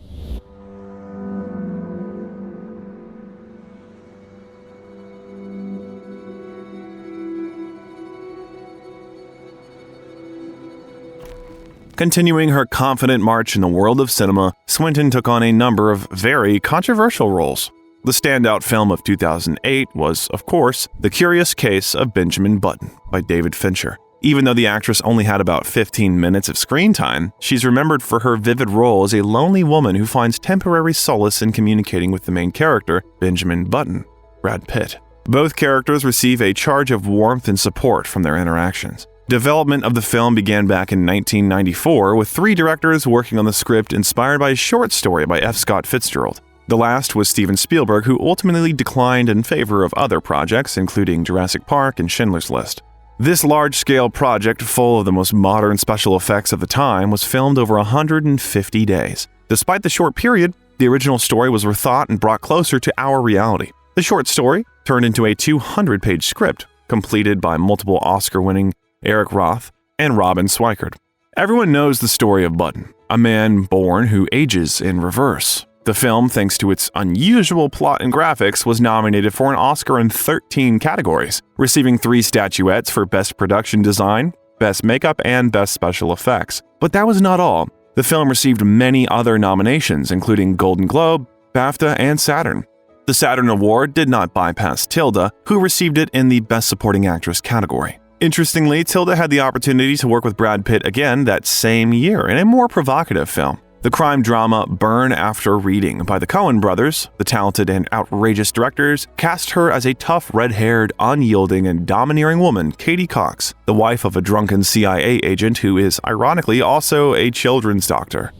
Continuing her confident march in the world of cinema, Swinton took on a number of very controversial roles. The standout film of 2008 was, of course, The Curious Case of Benjamin Button by David Fincher. Even though the actress only had about 15 minutes of screen time, she's remembered for her vivid role as a lonely woman who finds temporary solace in communicating with the main character, Benjamin Button, Brad Pitt. Both characters receive a charge of warmth and support from their interactions. Development of the film began back in 1994 with 3 directors working on the script inspired by a short story by F. Scott Fitzgerald. The last was Steven Spielberg, who ultimately declined in favor of other projects, including Jurassic Park and Schindler's List. This large-scale project, full of the most modern special effects of the time, was filmed over 150 days. Despite the short period, the original story was rethought and brought closer to our reality. The short story turned into a 200-page script, completed by multiple Oscar-winning Eric Roth and Robin Swikert. Everyone knows the story of Button, a man born who ages in reverse. The film, thanks to its unusual plot and graphics, was nominated for an Oscar in 13 categories, receiving 3 statuettes for Best Production Design, Best Makeup, and Best Special Effects. But that was not all. The film received many other nominations, including Golden Globe, BAFTA, and Saturn. The Saturn Award did not bypass Tilda, who received it in the Best Supporting Actress category. Interestingly, Tilda had the opportunity to work with Brad Pitt again that same year in a more provocative film. The crime drama Burn After Reading by the Coen brothers, the talented and outrageous directors, cast her as a tough, red-haired, unyielding, and domineering woman, Katie Cox, the wife of a drunken CIA agent who is, ironically, also a children's doctor.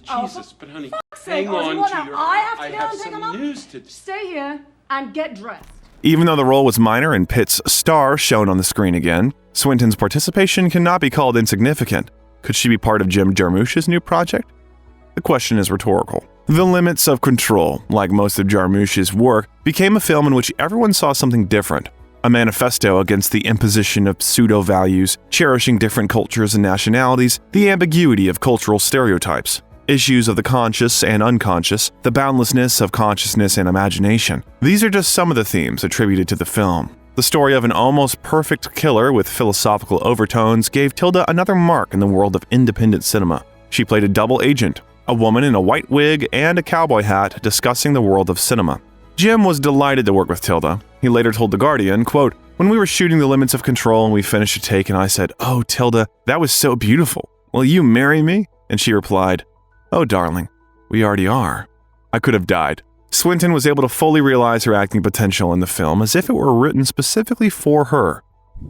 Jesus, but honey, hang on to your... I have some news to... Stay here and get dressed. Even though the role was minor and Pitt's star shown on the screen again, Swinton's participation cannot be called insignificant. Could she be part of Jim Jarmusch's new project? The question is rhetorical. The Limits of Control, like most of Jarmusch's work, became a film in which everyone saw something different. A manifesto against the imposition of pseudo-values, cherishing different cultures and nationalities, the ambiguity of cultural stereotypes, issues of the conscious and unconscious, the boundlessness of consciousness and imagination. These are just some of the themes attributed to the film. The story of an almost perfect killer with philosophical overtones gave Tilda another mark in the world of independent cinema. She played a double agent, a woman in a white wig and a cowboy hat discussing the world of cinema. Jim was delighted to work with Tilda. He later told The Guardian, quote, "When we were shooting The Limits of Control and we finished a take and I said, 'Oh, Tilda, that was so beautiful. Will you marry me?' And she replied, 'Oh, darling, we already are.' I could have died." Swinton was able to fully realize her acting potential in the film as if it were written specifically for her.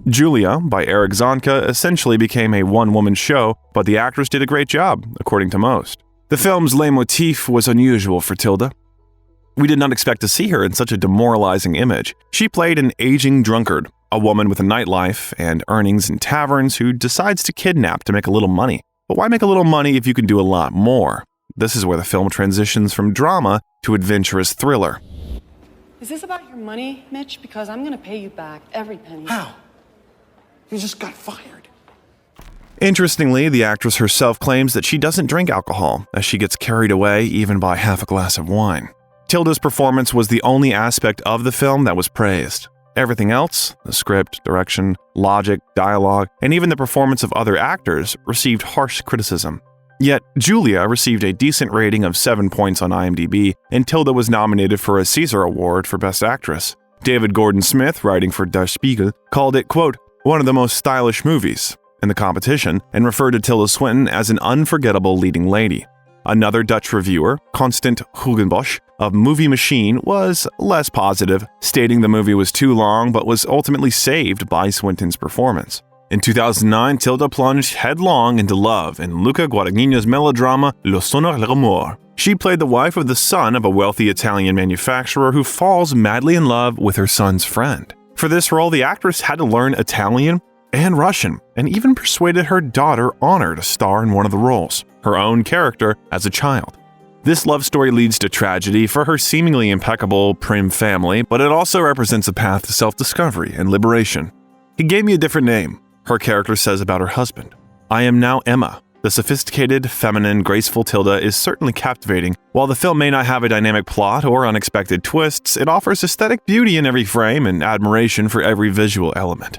Julia, by Eric Zonka, essentially became a one-woman show, but the actress did a great job, according to most. The film's leitmotif was unusual for Tilda. We did not expect to see her in such a demoralizing image. She played an aging drunkard, a woman with a nightlife and earnings in taverns who decides to kidnap to make a little money. But why make a little money if you can do a lot more? This is where the film transitions from drama to adventurous thriller. Is this about your money, Mitch? Because I'm gonna pay you back every penny. How? You just got fired. Interestingly, the actress herself claims that she doesn't drink alcohol, as she gets carried away even by half a glass of wine. Tilda's performance was the only aspect of the film that was praised. Everything else, the script, direction, logic, dialogue, and even the performance of other actors, received harsh criticism. Yet, Julia received a decent rating of 7 points on IMDb, and Tilda was nominated for a Caesar Award for Best Actress. David Gordon Smith, writing for Der Spiegel, called it, quote, "one of the most stylish movies" in the competition, and referred to Tilda Swinton as an unforgettable leading lady. Another Dutch reviewer, Constant Hugenbosch, of Movie Machine, was less positive, stating the movie was too long but was ultimately saved by Swinton's performance. In 2009, Tilda plunged headlong into love in Luca Guadagnino's melodrama Lo sono l'amore. She played the wife of the son of a wealthy Italian manufacturer who falls madly in love with her son's friend. For this role, the actress had to learn Italian and Russian, and even persuaded her daughter Honor to star in one of the roles, her own character as a child. This love story leads to tragedy for her seemingly impeccable prim family, but it also represents a path to self-discovery and liberation. "He gave me a different name," her character says about her husband. "I am now Emma." The sophisticated, feminine, graceful Tilda is certainly captivating. While the film may not have a dynamic plot or unexpected twists, it offers aesthetic beauty in every frame and admiration for every visual element.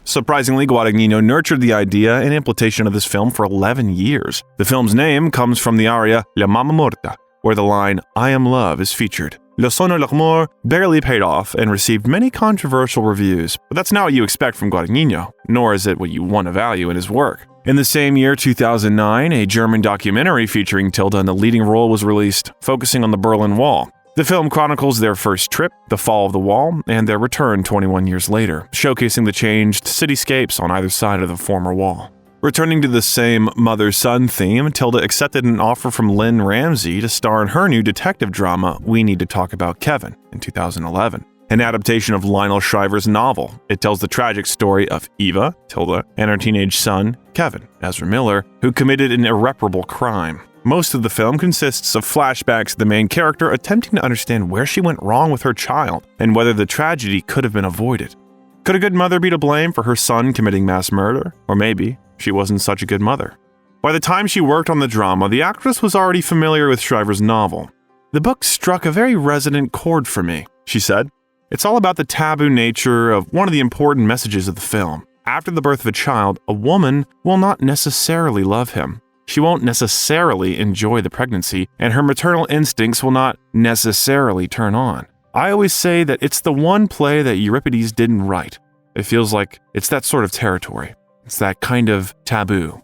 Surprisingly, Guadagnino nurtured the idea and implementation of this film for 11 years. The film's name comes from the aria La Mamma Morta, where the line "I am love" is featured. Lo sono l'amore barely paid off and received many controversial reviews, but that's not what you expect from Guadagnino, nor is it what you want to value in his work. In the same year, 2009, a German documentary featuring Tilda in the leading role was released, focusing on the Berlin Wall. The film chronicles their first trip, the fall of the wall, and their return 21 years later, showcasing the changed cityscapes on either side of the former wall. Returning to the same mother-son theme, Tilda accepted an offer from Lynn Ramsey to star in her new detective drama, We Need to Talk About Kevin, in 2011. An adaptation of Lionel Shriver's novel, it tells the tragic story of Eva, Tilda, and her teenage son, Kevin, Ezra Miller, who committed an irreparable crime. Most of the film consists of flashbacks of the main character attempting to understand where she went wrong with her child and whether the tragedy could have been avoided. Could a good mother be to blame for her son committing mass murder? Or maybe she wasn't such a good mother. By the time she worked on the drama, the actress was already familiar with Shriver's novel. "The book struck a very resonant chord for me," she said. "It's all about the taboo nature of one of the important messages of the film. After the birth of a child, a woman will not necessarily love him. She won't necessarily enjoy the pregnancy, and her maternal instincts will not necessarily turn on. I always say that it's the one play that Euripides didn't write. It feels like it's that sort of territory. It's that kind of taboo."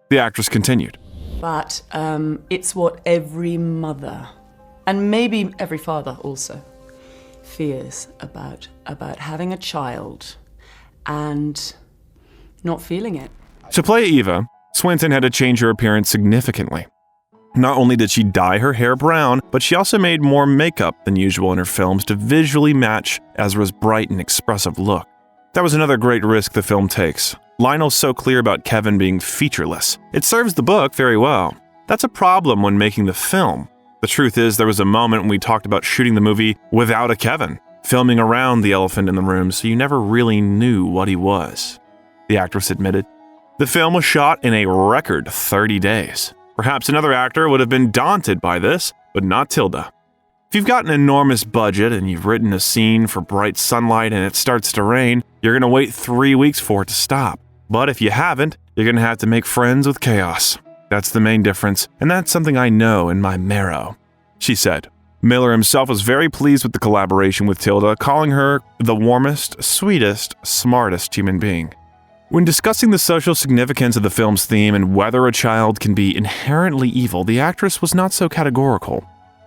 The actress continued. But it's what every mother, and maybe every father also, fears about having a child and not feeling it. To play Eva, Swinton had to change her appearance significantly. Not only did she dye her hair brown, but she also made more makeup than usual in her films to visually match Ezra's bright and expressive look. That was another great risk the film takes. Lionel's so clear about Kevin being featureless. It serves the book very well. That's a problem when making the film. The truth is, there was a moment when we talked about shooting the movie without a Kevin, filming around the elephant in the room, so you never really knew what he was, the actress admitted. The film was shot in a record 30 days. Perhaps another actor would have been daunted by this, but not Tilda. If you've got an enormous budget and you've written a scene for bright sunlight and it starts to rain, you're going to wait 3 weeks for it to stop. But if you haven't, you're going to have to make friends with chaos. That's the main difference, and that's something I know in my marrow, she said. Miller himself was very pleased with the collaboration with Tilda, calling her the warmest, sweetest, smartest human being. When discussing the social significance of the film's theme and whether a child can be inherently evil, the actress was not so categorical.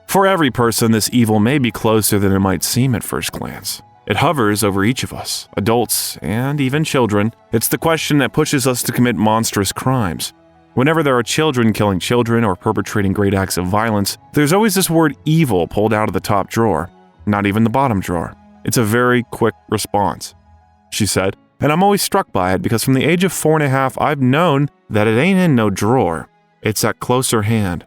For every person, this evil may be closer than it might seem at first glance. It hovers over each of us, adults and even children. It's the question that pushes us to commit monstrous crimes. Whenever there are children killing children or perpetrating great acts of violence, there's always this word evil pulled out of the top drawer, not even the bottom drawer. It's a very quick response, she said, and I'm always struck by it because from the age of 4.5, I've known that it ain't in no drawer. It's at closer hand.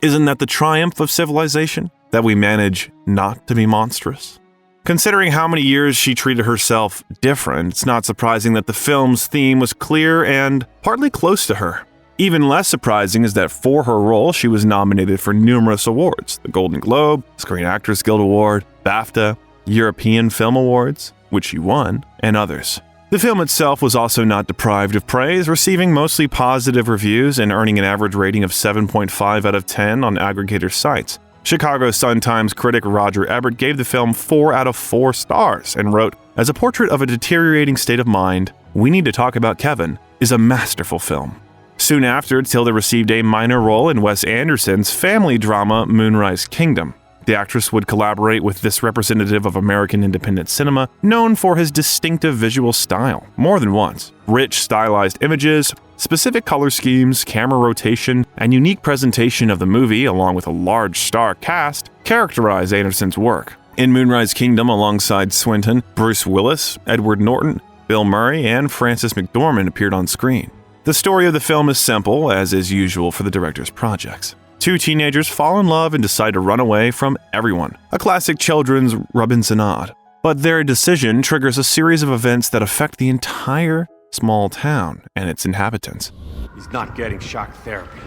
Isn't that the triumph of civilization? That we manage not to be monstrous? Considering how many years she treated herself different, it's not surprising that the film's theme was clear and partly close to her. Even less surprising is that for her role, she was nominated for numerous awards: the Golden Globe, Screen Actors Guild Award, BAFTA, European Film Awards, which she won, and others. The film itself was also not deprived of praise, receiving mostly positive reviews and earning an average rating of 7.5 out of 10 on aggregator sites. Chicago Sun-Times critic Roger Ebert gave the film 4 out of 4 stars and wrote, "As a portrait of a deteriorating state of mind, We Need to Talk About Kevin is a masterful film." Soon after, Tilda received a minor role in Wes Anderson's family drama Moonrise Kingdom. The actress would collaborate with this representative of American independent cinema, known for his distinctive visual style, more than once. Rich, stylized images, specific color schemes, camera rotation, and unique presentation of the movie, along with a large star cast, characterize Anderson's work. In Moonrise Kingdom, alongside Swinton, Bruce Willis, Edward Norton, Bill Murray, and Frances McDormand appeared on screen. The story of the film is simple, as is usual for the director's projects. 2 teenagers fall in love and decide to run away from everyone. A classic children's Robinsonade. But their decision triggers a series of events that affect the entire small town and its inhabitants. He's not getting shock therapy.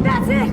That's it!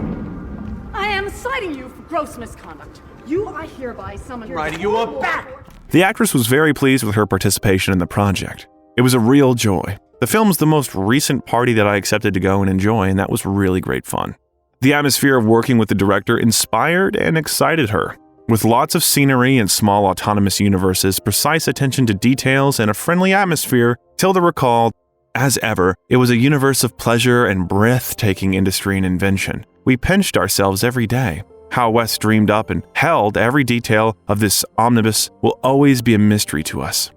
I am citing you for gross misconduct. You are hereby summoned. Writing you up back! The actress was very pleased with her participation in the project. It was a real joy. The film's the most recent party that I accepted to go and enjoy, and that was really great fun. The atmosphere of working with the director inspired and excited her. With lots of scenery and small autonomous universes, precise attention to details, and a friendly atmosphere, Tilda recalled, "As ever, it was a universe of pleasure and breathtaking industry and invention. We pinched ourselves every day. How Wes dreamed up and held every detail of this omnibus will always be a mystery to us.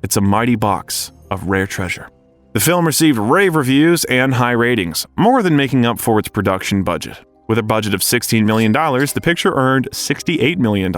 It's a mighty box of rare treasure." The film received rave reviews and high ratings, more than making up for its production budget. With a budget of $16 million, the picture earned $68 million.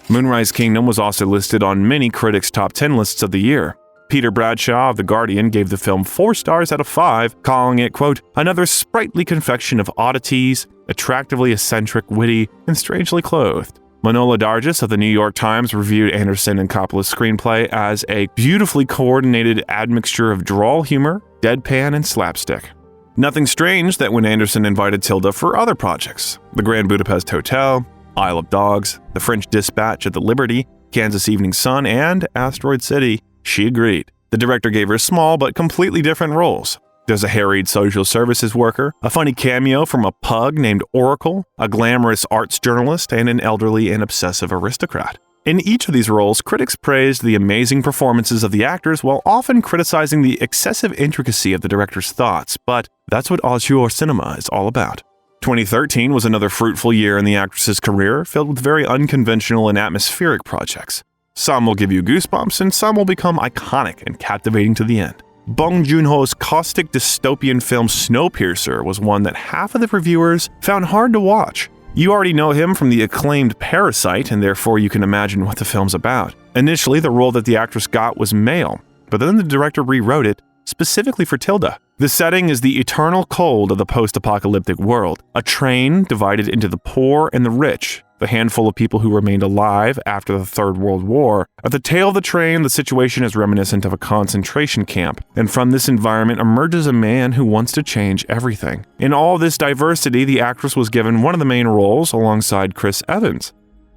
Moonrise Kingdom was also listed on many critics' top 10 lists of the year. Peter Bradshaw of The Guardian gave the film 4 stars out of 5, calling it, quote, "another sprightly confection of oddities, attractively eccentric, witty, and strangely clothed." Manola Dargis of the New York Times reviewed Anderson and Coppola's screenplay as a beautifully coordinated admixture of droll humor, deadpan, and slapstick. Nothing strange that when Anderson invited Tilda for other projects, the Grand Budapest Hotel, Isle of Dogs, The French Dispatch at the Liberty, Kansas Evening Sun, and Asteroid City, she agreed. The director gave her small but completely different roles. There's a harried social services worker, a funny cameo from a pug named Oracle, a glamorous arts journalist, and an elderly and obsessive aristocrat. In each of these roles, critics praised the amazing performances of the actors while often criticizing the excessive intricacy of the director's thoughts, but that's what auteur cinema is all about. 2013 was another fruitful year in the actress's career, filled with very unconventional and atmospheric projects. Some will give you goosebumps, and some will become iconic and captivating to the end. Bong Joon-ho's caustic dystopian film Snowpiercer was one that half of the reviewers found hard to watch. You already know him from the acclaimed Parasite, and therefore you can imagine what the film's about. Initially, the role that the actress got was male, but then the director rewrote it specifically for Tilda. The setting is the eternal cold of the post-apocalyptic world, a train divided into the poor and the rich, the handful of people who remained alive after the Third World War. At the tail of the train, the situation is reminiscent of a concentration camp, and from this environment emerges a man who wants to change everything. In all this diversity, the actress was given one of the main roles alongside Chris Evans.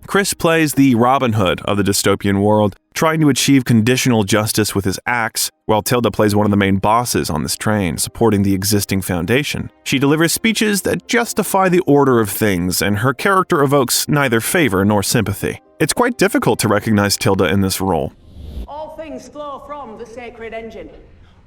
Chris plays the Robin Hood of the dystopian world, trying to achieve conditional justice with his axe, while Tilda plays one of the main bosses on this train, supporting the existing foundation. She delivers speeches that justify the order of things, and her character evokes neither favor nor sympathy. It's quite difficult to recognize Tilda in this role. All things flow from the sacred engine.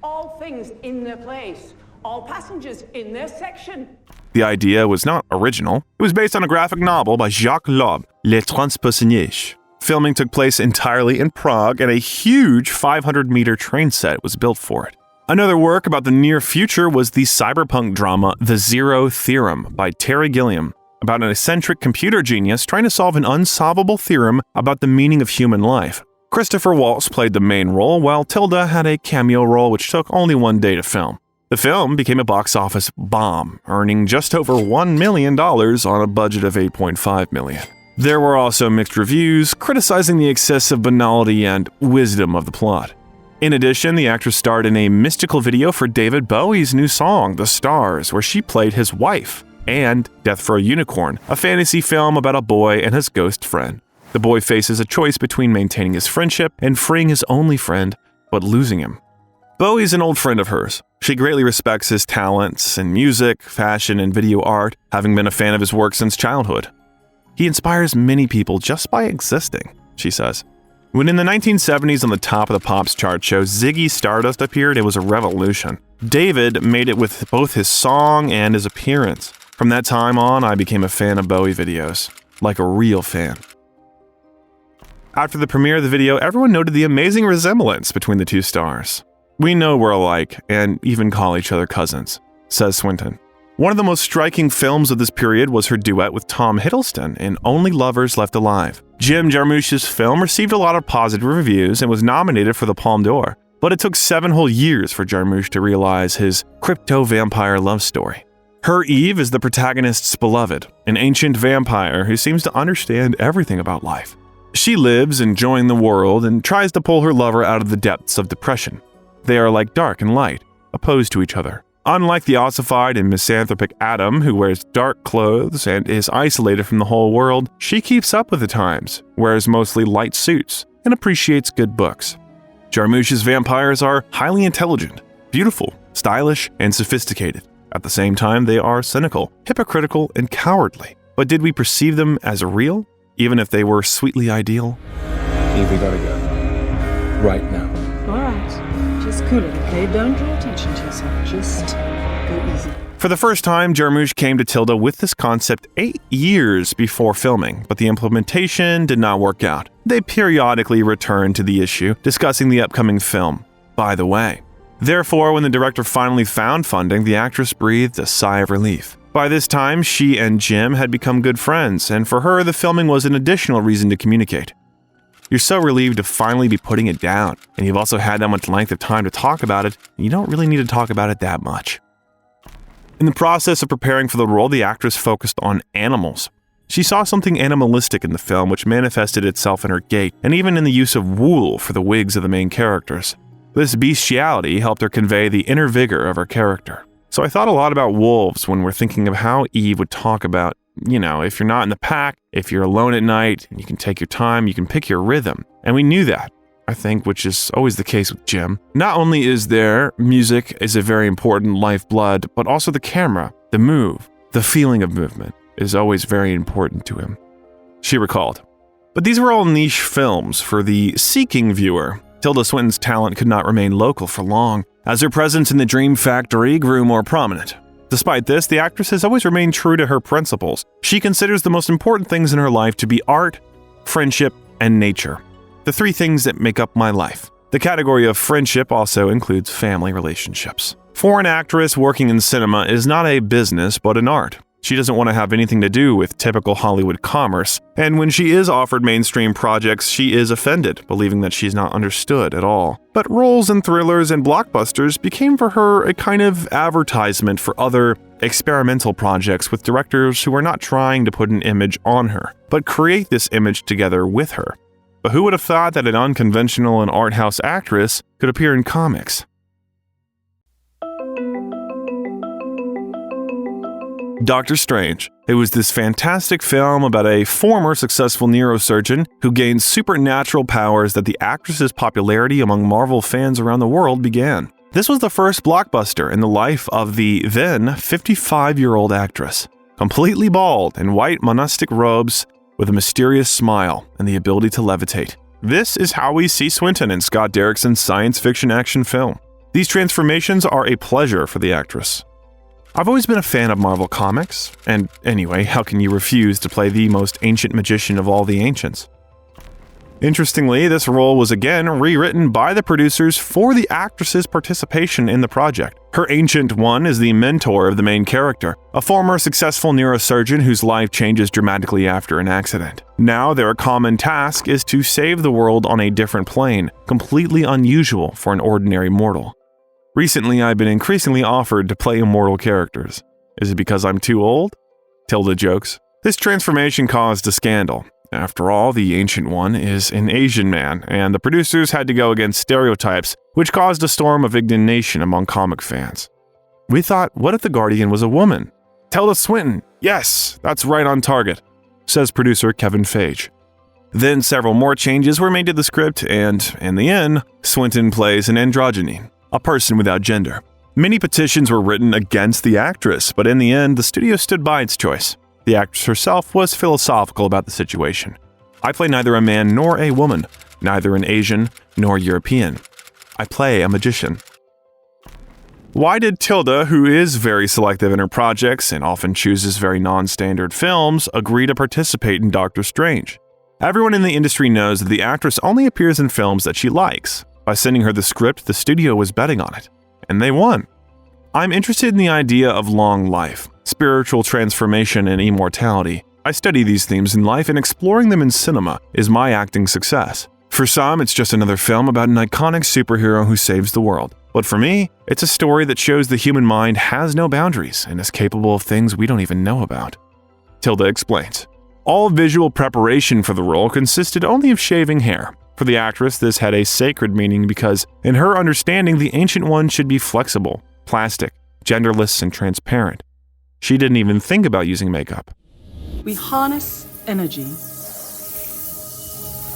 All things in their place. All passengers in their section. The idea was not original. It was based on a graphic novel by Jacques Loeb, Les Transposeniers. Filming took place entirely in Prague, and a huge 500-meter train set was built for it. Another work about the near future was the cyberpunk drama The Zero Theorem by Terry Gilliam, about an eccentric computer genius trying to solve an unsolvable theorem about the meaning of human life. Christopher Waltz played the main role, while Tilda had a cameo role which took only one day to film. The film became a box office bomb, earning just over $1 million on a budget of $8.5 million. There were also mixed reviews criticizing the excessive banality and wisdom of the plot. In addition, the actress starred in a mystical video for David Bowie's new song, The Stars, where she played his wife, and Death for a Unicorn, a fantasy film about a boy and his ghost friend. The boy faces a choice between maintaining his friendship and freeing his only friend, but losing him. Bowie's an old friend of hers. She greatly respects his talents in music, fashion, and video art, having been a fan of his work since childhood. He inspires many people just by existing, she says. When in the 1970s on the top of the Pops chart show Ziggy Stardust appeared, it was a revolution. David made it with both his song and his appearance. From that time on, I became a fan of Bowie videos, like a real fan. After the premiere of the video, everyone noted the amazing resemblance between the two stars. We know we're alike, and even call each other cousins, says Swinton. One of the most striking films of this period was her duet with Tom Hiddleston in Only Lovers Left Alive. Jim Jarmusch's film received a lot of positive reviews and was nominated for the Palme d'Or, but it took 7 whole years for Jarmusch to realize his crypto-vampire love story. Her Eve is the protagonist's beloved, an ancient vampire who seems to understand everything about life. She lives enjoying the world and tries to pull her lover out of the depths of depression. They are like dark and light, opposed to each other. Unlike the ossified and misanthropic Adam, who wears dark clothes and is isolated from the whole world, she keeps up with the times, wears mostly light suits, and appreciates good books. Jarmusch's vampires are highly intelligent, beautiful, stylish, and sophisticated. At the same time, they are cynical, hypocritical, and cowardly. But did we perceive them as real, even if they were sweetly ideal? Eve, we gotta go. Right now. All right. Just cool it, okay? Don't draw attention to yourself. Just go easy. For the first time, Jarmusch came to Tilda with this concept 8 years before filming, but the implementation did not work out. They periodically returned to the issue, discussing the upcoming film, By the Way. Therefore, when the director finally found funding, the actress breathed a sigh of relief. By this time, she and Jim had become good friends, and for her, the filming was an additional reason to communicate. You're so relieved to finally be putting it down, and you've also had that much length of time to talk about it, and you don't really need to talk about it that much. In the process of preparing for the role, the actress focused on animals. She saw something animalistic in the film, which manifested itself in her gait, and even in the use of wool for the wigs of the main characters. This bestiality helped her convey the inner vigor of her character. So I thought a lot about wolves when we're thinking of how Eve would talk about, if you're not in the pack, if you're alone at night, you can take your time, you can pick your rhythm. And we knew that, I think, which is always the case with Jim. Not only is music is a very important lifeblood, but also the camera, the move, the feeling of movement is always very important to him. She recalled. But these were all niche films for the seeking viewer. Tilda Swinton's talent could not remain local for long, as her presence in the Dream Factory grew more prominent. Despite this, the actress has always remained true to her principles. She considers the most important things in her life to be art, friendship, and nature. The three things that make up my life. The category of friendship also includes family relationships. For an actress working in cinema is not a business but an art. She doesn't want to have anything to do with typical Hollywood commerce, and when she is offered mainstream projects, she is offended, believing that she's not understood at all. But roles in thrillers and blockbusters became for her a kind of advertisement for other experimental projects with directors who are not trying to put an image on her, but create this image together with her. But who would have thought that an unconventional and art house actress could appear in comics? Doctor Strange. It was this fantastic film about a former successful neurosurgeon who gained supernatural powers that the actress's popularity among Marvel fans around the world began. This was the first blockbuster in the life of the then 55-year-old actress. Completely bald in white monastic robes with a mysterious smile and the ability to levitate. This is how we see Swinton in Scott Derrickson's science fiction action film. These transformations are a pleasure for the actress. I've always been a fan of Marvel Comics, and anyway, how can you refuse to play the most ancient magician of all the ancients? Interestingly, this role was again rewritten by the producers for the actress's participation in the project. Her Ancient One is the mentor of the main character, a former successful neurosurgeon whose life changes dramatically after an accident. Now their common task is to save the world on a different plane, completely unusual for an ordinary mortal. Recently, I've been increasingly offered to play immortal characters. Is it because I'm too old? Tilda jokes. This transformation caused a scandal. After all, the Ancient One is an Asian man, and the producers had to go against stereotypes, which caused a storm of indignation among comic fans. We thought, what if the Guardian was a woman? Tilda Swinton, yes, that's right on target, says producer Kevin Feige. Then several more changes were made to the script, and, in the end, Swinton plays an androgyne, a person without gender. Many petitions were written against the actress, but in the end, the studio stood by its choice. The actress herself was philosophical about the situation. I play neither a man nor a woman, neither an Asian nor European. I play a magician. Why did Tilda, who is very selective in her projects and often chooses very non-standard films, agree to participate in Doctor Strange? Everyone in the industry knows that the actress only appears in films that she likes. By sending her the script, the studio was betting on it, and they won. I'm interested in the idea of long life, spiritual transformation, and immortality. I study these themes in life, and exploring them in cinema is my acting success. For some, it's just another film about an iconic superhero who saves the world. But for me, it's a story that shows the human mind has no boundaries and is capable of things we don't even know about. Tilda explains. All visual preparation for the role consisted only of shaving hair. For the actress, this had a sacred meaning because, in her understanding, the Ancient One should be flexible, plastic, genderless, and transparent. She didn't even think about using makeup. We harness energy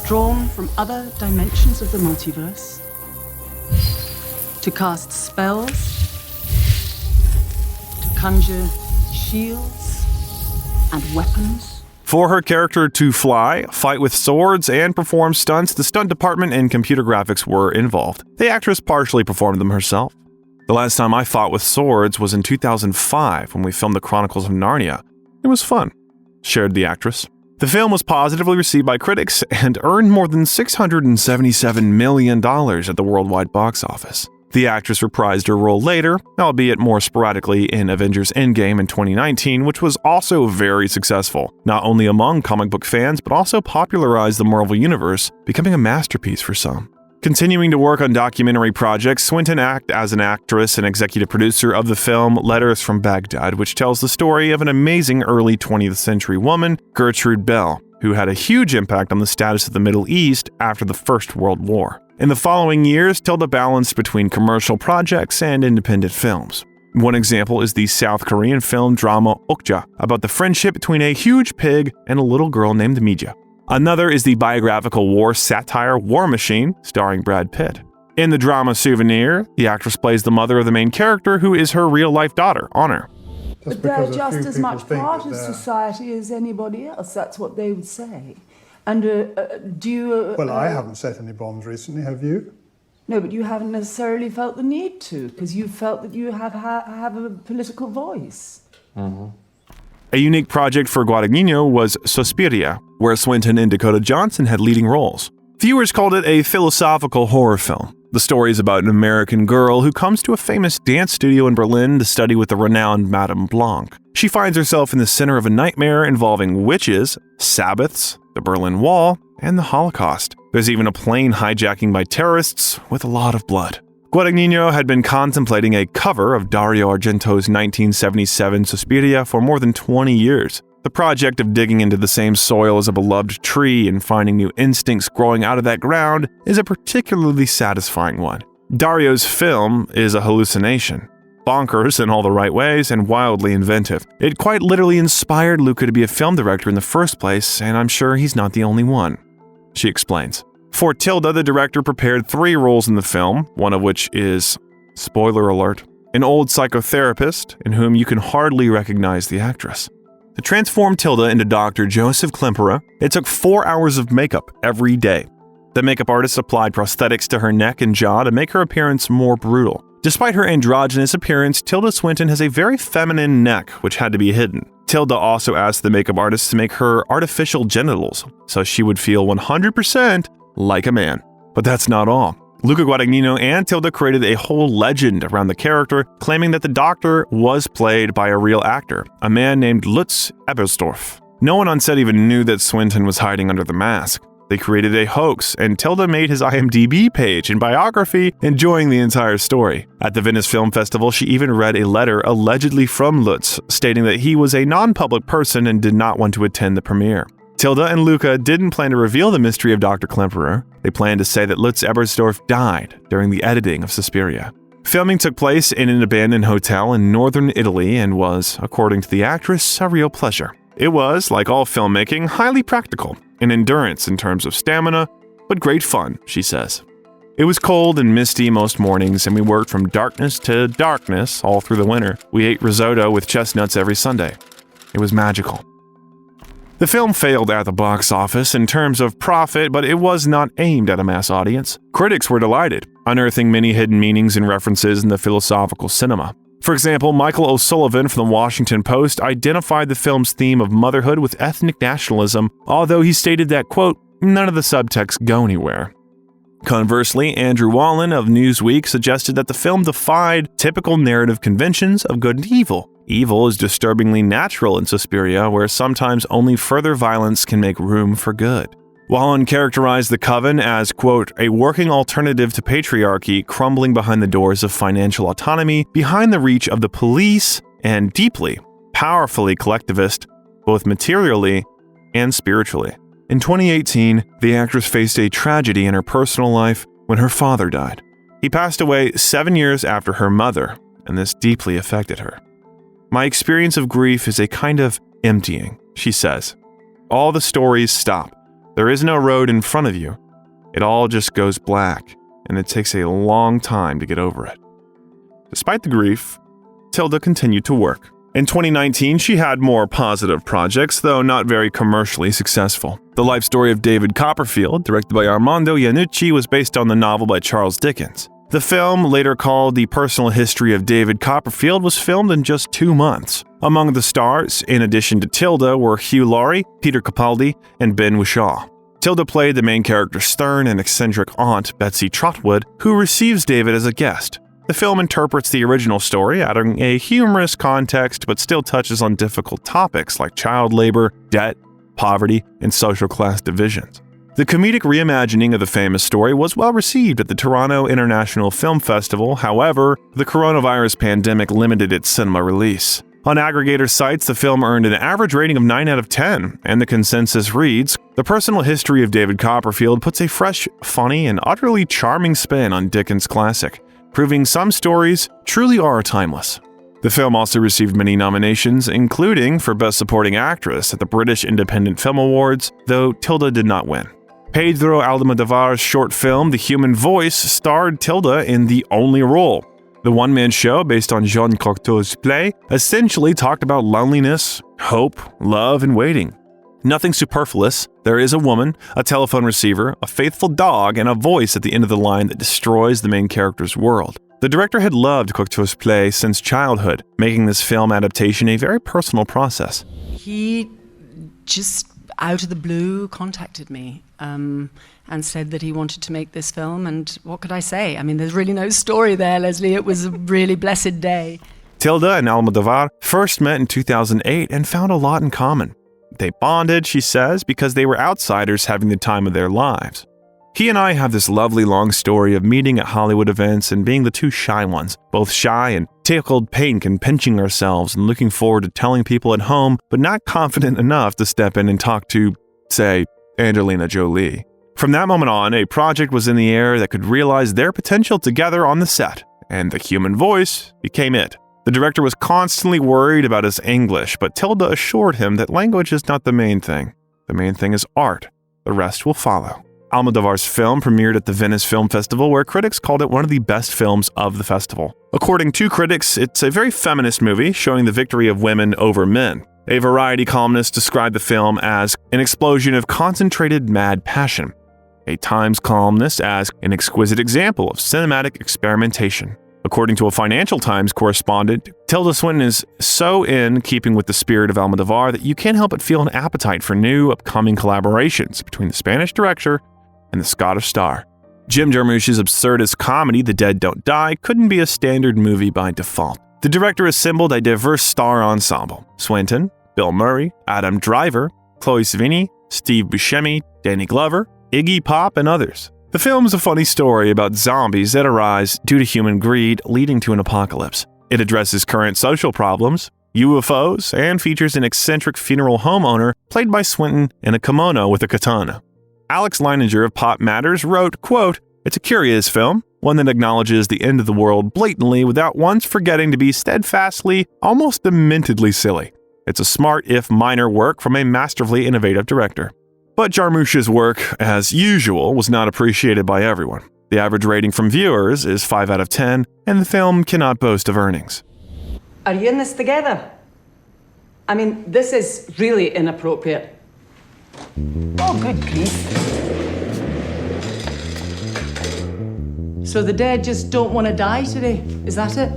drawn from other dimensions of the multiverse to cast spells, to conjure shields and weapons. For her character to fly, fight with swords, and perform stunts, the stunt department and computer graphics were involved. The actress partially performed them herself. The last time I fought with swords was in 2005 when we filmed the Chronicles of Narnia. It was fun, shared the actress. The film was positively received by critics and earned more than $677 million at the worldwide box office. The actress reprised her role later, albeit more sporadically, in Avengers Endgame in 2019, which was also very successful, not only among comic book fans, but also popularized the Marvel Universe, becoming a masterpiece for some. Continuing to work on documentary projects, Swinton acted as an actress and executive producer of the film Letters from Baghdad, which tells the story of an amazing early 20th century woman, Gertrude Bell, who had a huge impact on the status of the Middle East after the First World War. In the following years, Tilda balanced between commercial projects and independent films. One example is the South Korean film drama Okja, about the friendship between a huge pig and a little girl named Mija. Another is the biographical war satire War Machine, starring Brad Pitt. In the drama Souvenir, the actress plays the mother of the main character, who is her real-life daughter, Honor. But they're just as much part of society as anybody else. That's what they would say. And do you... Well, I haven't set any bombs recently, have you? No, but you haven't necessarily felt the need to, because you felt that you have a political voice. Mm-hmm. A unique project for Guadagnino was Suspiria, where Swinton and Dakota Johnson had leading roles. Viewers called it a philosophical horror film. The story is about an American girl who comes to a famous dance studio in Berlin to study with the renowned Madame Blanc. She finds herself in the center of a nightmare involving witches, Sabbaths, the Berlin Wall, and the Holocaust. There's even a plane hijacking by terrorists with a lot of blood. Guadagnino had been contemplating a cover of Dario Argento's 1977 Suspiria for more than 20 years. The project of digging into the same soil as a beloved tree and finding new instincts growing out of that ground is a particularly satisfying one. Dario's film is a hallucination. Bonkers in all the right ways and wildly inventive. It quite literally inspired Luca to be a film director in the first place, and I'm sure he's not the only one. She explains. For Tilda, the director prepared 3 roles in the film, one of which is, spoiler alert, an old psychotherapist in whom you can hardly recognize the actress. To transform Tilda into Dr. Joseph Klemperer, it took 4 hours of makeup every day. The makeup artist applied prosthetics to her neck and jaw to make her appearance more brutal. Despite her androgynous appearance, Tilda Swinton has a very feminine neck, which had to be hidden. Tilda also asked the makeup artist to make her artificial genitals, so she would feel 100% like a man. But that's not all. Luca Guadagnino and Tilda created a whole legend around the character, claiming that the doctor was played by a real actor, a man named Lutz Ebersdorf. No one on set even knew that Swinton was hiding under the mask. They created a hoax, and Tilda made his IMDb page and biography, enjoying the entire story. At the Venice Film Festival, she even read a letter allegedly from Lutz, stating that he was a non-public person and did not want to attend the premiere. Tilda and Luca didn't plan to reveal the mystery of Dr. Klemperer. They planned to say that Lutz Ebersdorf died during the editing of Suspiria. Filming took place in an abandoned hotel in northern Italy and was, according to the actress, a real pleasure. It was, like all filmmaking, highly practical, an endurance in terms of stamina, but great fun, she says. It was cold and misty most mornings, and we worked from darkness to darkness all through the winter. We ate risotto with chestnuts every Sunday. It was magical. The film failed at the box office in terms of profit, but it was not aimed at a mass audience. Critics were delighted, unearthing many hidden meanings and references in the philosophical cinema. For example, Michael O'Sullivan from the Washington Post identified the film's theme of motherhood with ethnic nationalism, although he stated that, quote, none of the subtexts go anywhere. Conversely, Andrew Wallen of Newsweek suggested that the film defied typical narrative conventions of good and evil. Evil is disturbingly natural in Suspiria, where sometimes only further violence can make room for good. Wallen characterized the coven as, quote, a working alternative to patriarchy crumbling behind the doors of financial autonomy, behind the reach of the police, and deeply, powerfully collectivist, both materially and spiritually. In 2018, the actress faced a tragedy in her personal life when her father died. He passed away 7 years after her mother, and this deeply affected her. My experience of grief is a kind of emptying, she says. All the stories stop. There is no road in front of you. It all just goes black, and it takes a long time to get over it. Despite the grief, Tilda continued to work. In 2019, she had more positive projects, though not very commercially successful. The life story of David Copperfield, directed by Armando Iannucci, was based on the novel by Charles Dickens. The film, later called The Personal History of David Copperfield, was filmed in just 2 months. Among the stars, in addition to Tilda, were Hugh Laurie, Peter Capaldi, and Ben Whishaw. Tilda played the main character's stern and eccentric aunt, Betsy Trotwood, who receives David as a guest. The film interprets the original story, adding a humorous context but still touches on difficult topics like child labor, debt, poverty, and social class divisions. The comedic reimagining of the famous story was well received at the Toronto International Film Festival. However, the coronavirus pandemic limited its cinema release. On aggregator sites, the film earned an average rating of 9 out of 10, and the consensus reads, The Personal History of David Copperfield puts a fresh, funny, and utterly charming spin on Dickens' classic, proving some stories truly are timeless. The film also received many nominations, including for Best Supporting Actress at the British Independent Film Awards, though Tilda did not win. Pedro Almodovar's short film The Human Voice starred Tilda in the only role. The one-man show, based on Jean Cocteau's play, essentially talked about loneliness, hope, love, and waiting. Nothing superfluous. There is a woman, a telephone receiver, a faithful dog, and a voice at the end of the line that destroys the main character's world. The director had loved Cocteau's play since childhood, making this film adaptation a very personal process. He just, out of the blue, contacted me and said that he wanted to make this film, and what could I say? I mean, there's really no story there, Leslie. It was a really blessed day. Tilda and Almodovar first met in 2008 and found a lot in common. They bonded, she says, because they were outsiders having the time of their lives. He and I have this lovely long story of meeting at Hollywood events and being the two shy ones, both shy and tickled pink and pinching ourselves and looking forward to telling people at home, but not confident enough to step in and talk to, say, Angelina Jolie. From that moment on, a project was in the air that could realize their potential together on the set, and The Human Voice became it. The director was constantly worried about his English, but Tilda assured him that language is not the main thing. The main thing is art. The rest will follow. Almodovar's film premiered at the Venice Film Festival, where critics called it one of the best films of the festival. According to critics, it's a very feminist movie, showing the victory of women over men. A Variety columnist described the film as an explosion of concentrated mad passion. A Times columnist as an exquisite example of cinematic experimentation. According to a Financial Times correspondent, Tilda Swinton is so in keeping with the spirit of Almodovar that you can't help but feel an appetite for new upcoming collaborations between the Spanish director and the Scottish star. Jim Jarmusch's absurdist comedy, The Dead Don't Die, couldn't be a standard movie by default. The director assembled a diverse star ensemble: Swinton, Bill Murray, Adam Driver, Chloe Sevigny, Steve Buscemi, Danny Glover, Iggy Pop, and others. The film is a funny story about zombies that arise due to human greed leading to an apocalypse. It addresses current social problems, UFOs, and features an eccentric funeral home owner played by Swinton in a kimono with a katana. Alex Leininger of Pop Matters wrote, quote, "It's a curious film, one that acknowledges the end of the world blatantly without once forgetting to be steadfastly, almost dementedly silly. It's a smart, if minor, work from a masterfully innovative director." But Jarmusch's work, as usual, was not appreciated by everyone. The average rating from viewers is 5 out of 10, and the film cannot boast of earnings. Are you in this together? I mean, this is really inappropriate. Oh, good grief. So the dead just don't want to die today, is that it?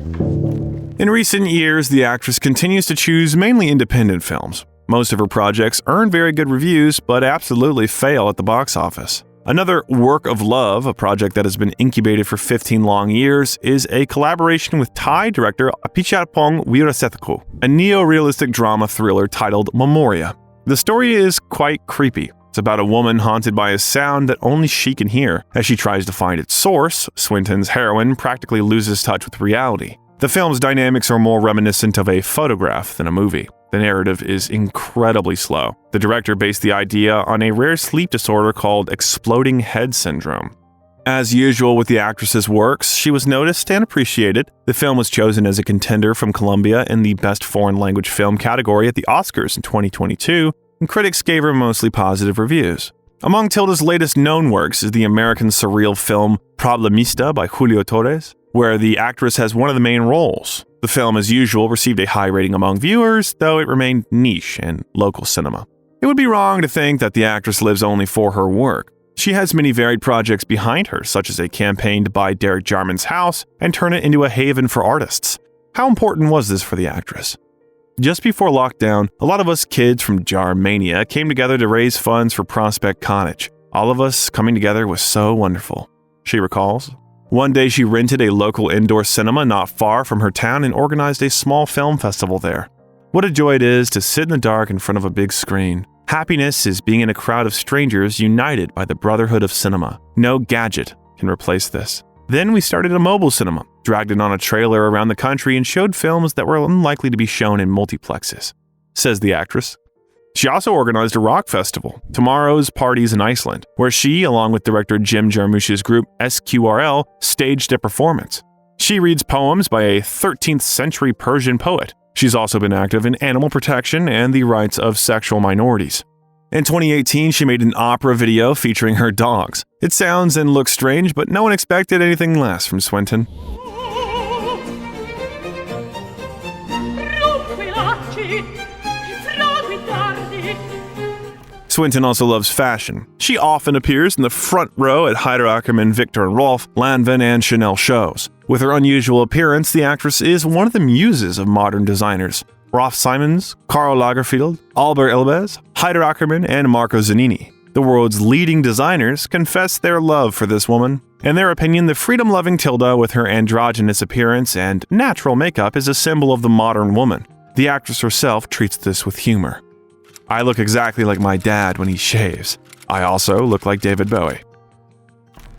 In recent years, the actress continues to choose mainly independent films. Most of her projects earn very good reviews, but absolutely fail at the box office. Another work of love, a project that has been incubated for 15 long years, is a collaboration with Thai director Apichatpong Weerasethakul, a neo-realistic drama thriller titled Memoria. The story is quite creepy. It's about a woman haunted by a sound that only she can hear. As she tries to find its source, Swinton's heroine practically loses touch with reality. The film's dynamics are more reminiscent of a photograph than a movie. The narrative is incredibly slow. The director based the idea on a rare sleep disorder called exploding head syndrome. As usual with the actress's works, she was noticed and appreciated. The film was chosen as a contender from Colombia in the Best Foreign Language Film category at the Oscars in 2022, and critics gave her mostly positive reviews. Among Tilda's latest known works is the American surreal film Problemista by Julio Torres, where the actress has one of the main roles. The film, as usual, received a high rating among viewers, though it remained niche in local cinema. It would be wrong to think that the actress lives only for her work. She has many varied projects behind her, such as a campaign to buy Derek Jarman's house and turn it into a haven for artists. How important was this for the actress? Just before lockdown, a lot of us kids from Jarmania came together to raise funds for Prospect Cottage. All of us coming together was so wonderful, she recalls. One day she rented a local indoor cinema not far from her town and organized a small film festival there. What a joy it is to sit in the dark in front of a big screen. Happiness is being in a crowd of strangers united by the brotherhood of cinema. No gadget can replace this. Then we started a mobile cinema, dragged it on a trailer around the country and showed films that were unlikely to be shown in multiplexes, says the actress. She also organized a rock festival, Tomorrow's Parties in Iceland, where she, along with director Jim Jarmusch's group SQRL, staged a performance. She reads poems by a 13th century Persian poet. She's also been active in animal protection and the rights of sexual minorities. In 2018, she made an opera video featuring her dogs. It sounds and looks strange, but no one expected anything less from Swinton. Swinton also loves fashion. She often appears in the front row at Heider Victor & Rolf, Lanvin, and Chanel shows. With her unusual appearance, the actress is one of the muses of modern designers. Rolf Simons, Karl Lagerfeld, Albert Elbaz, Heider Ackermann, and Marco Zanini. The world's leading designers confess their love for this woman. In their opinion, the freedom-loving Tilda with her androgynous appearance and natural makeup is a symbol of the modern woman. The actress herself treats this with humor. I look exactly like my dad when he shaves. I also look like David Bowie.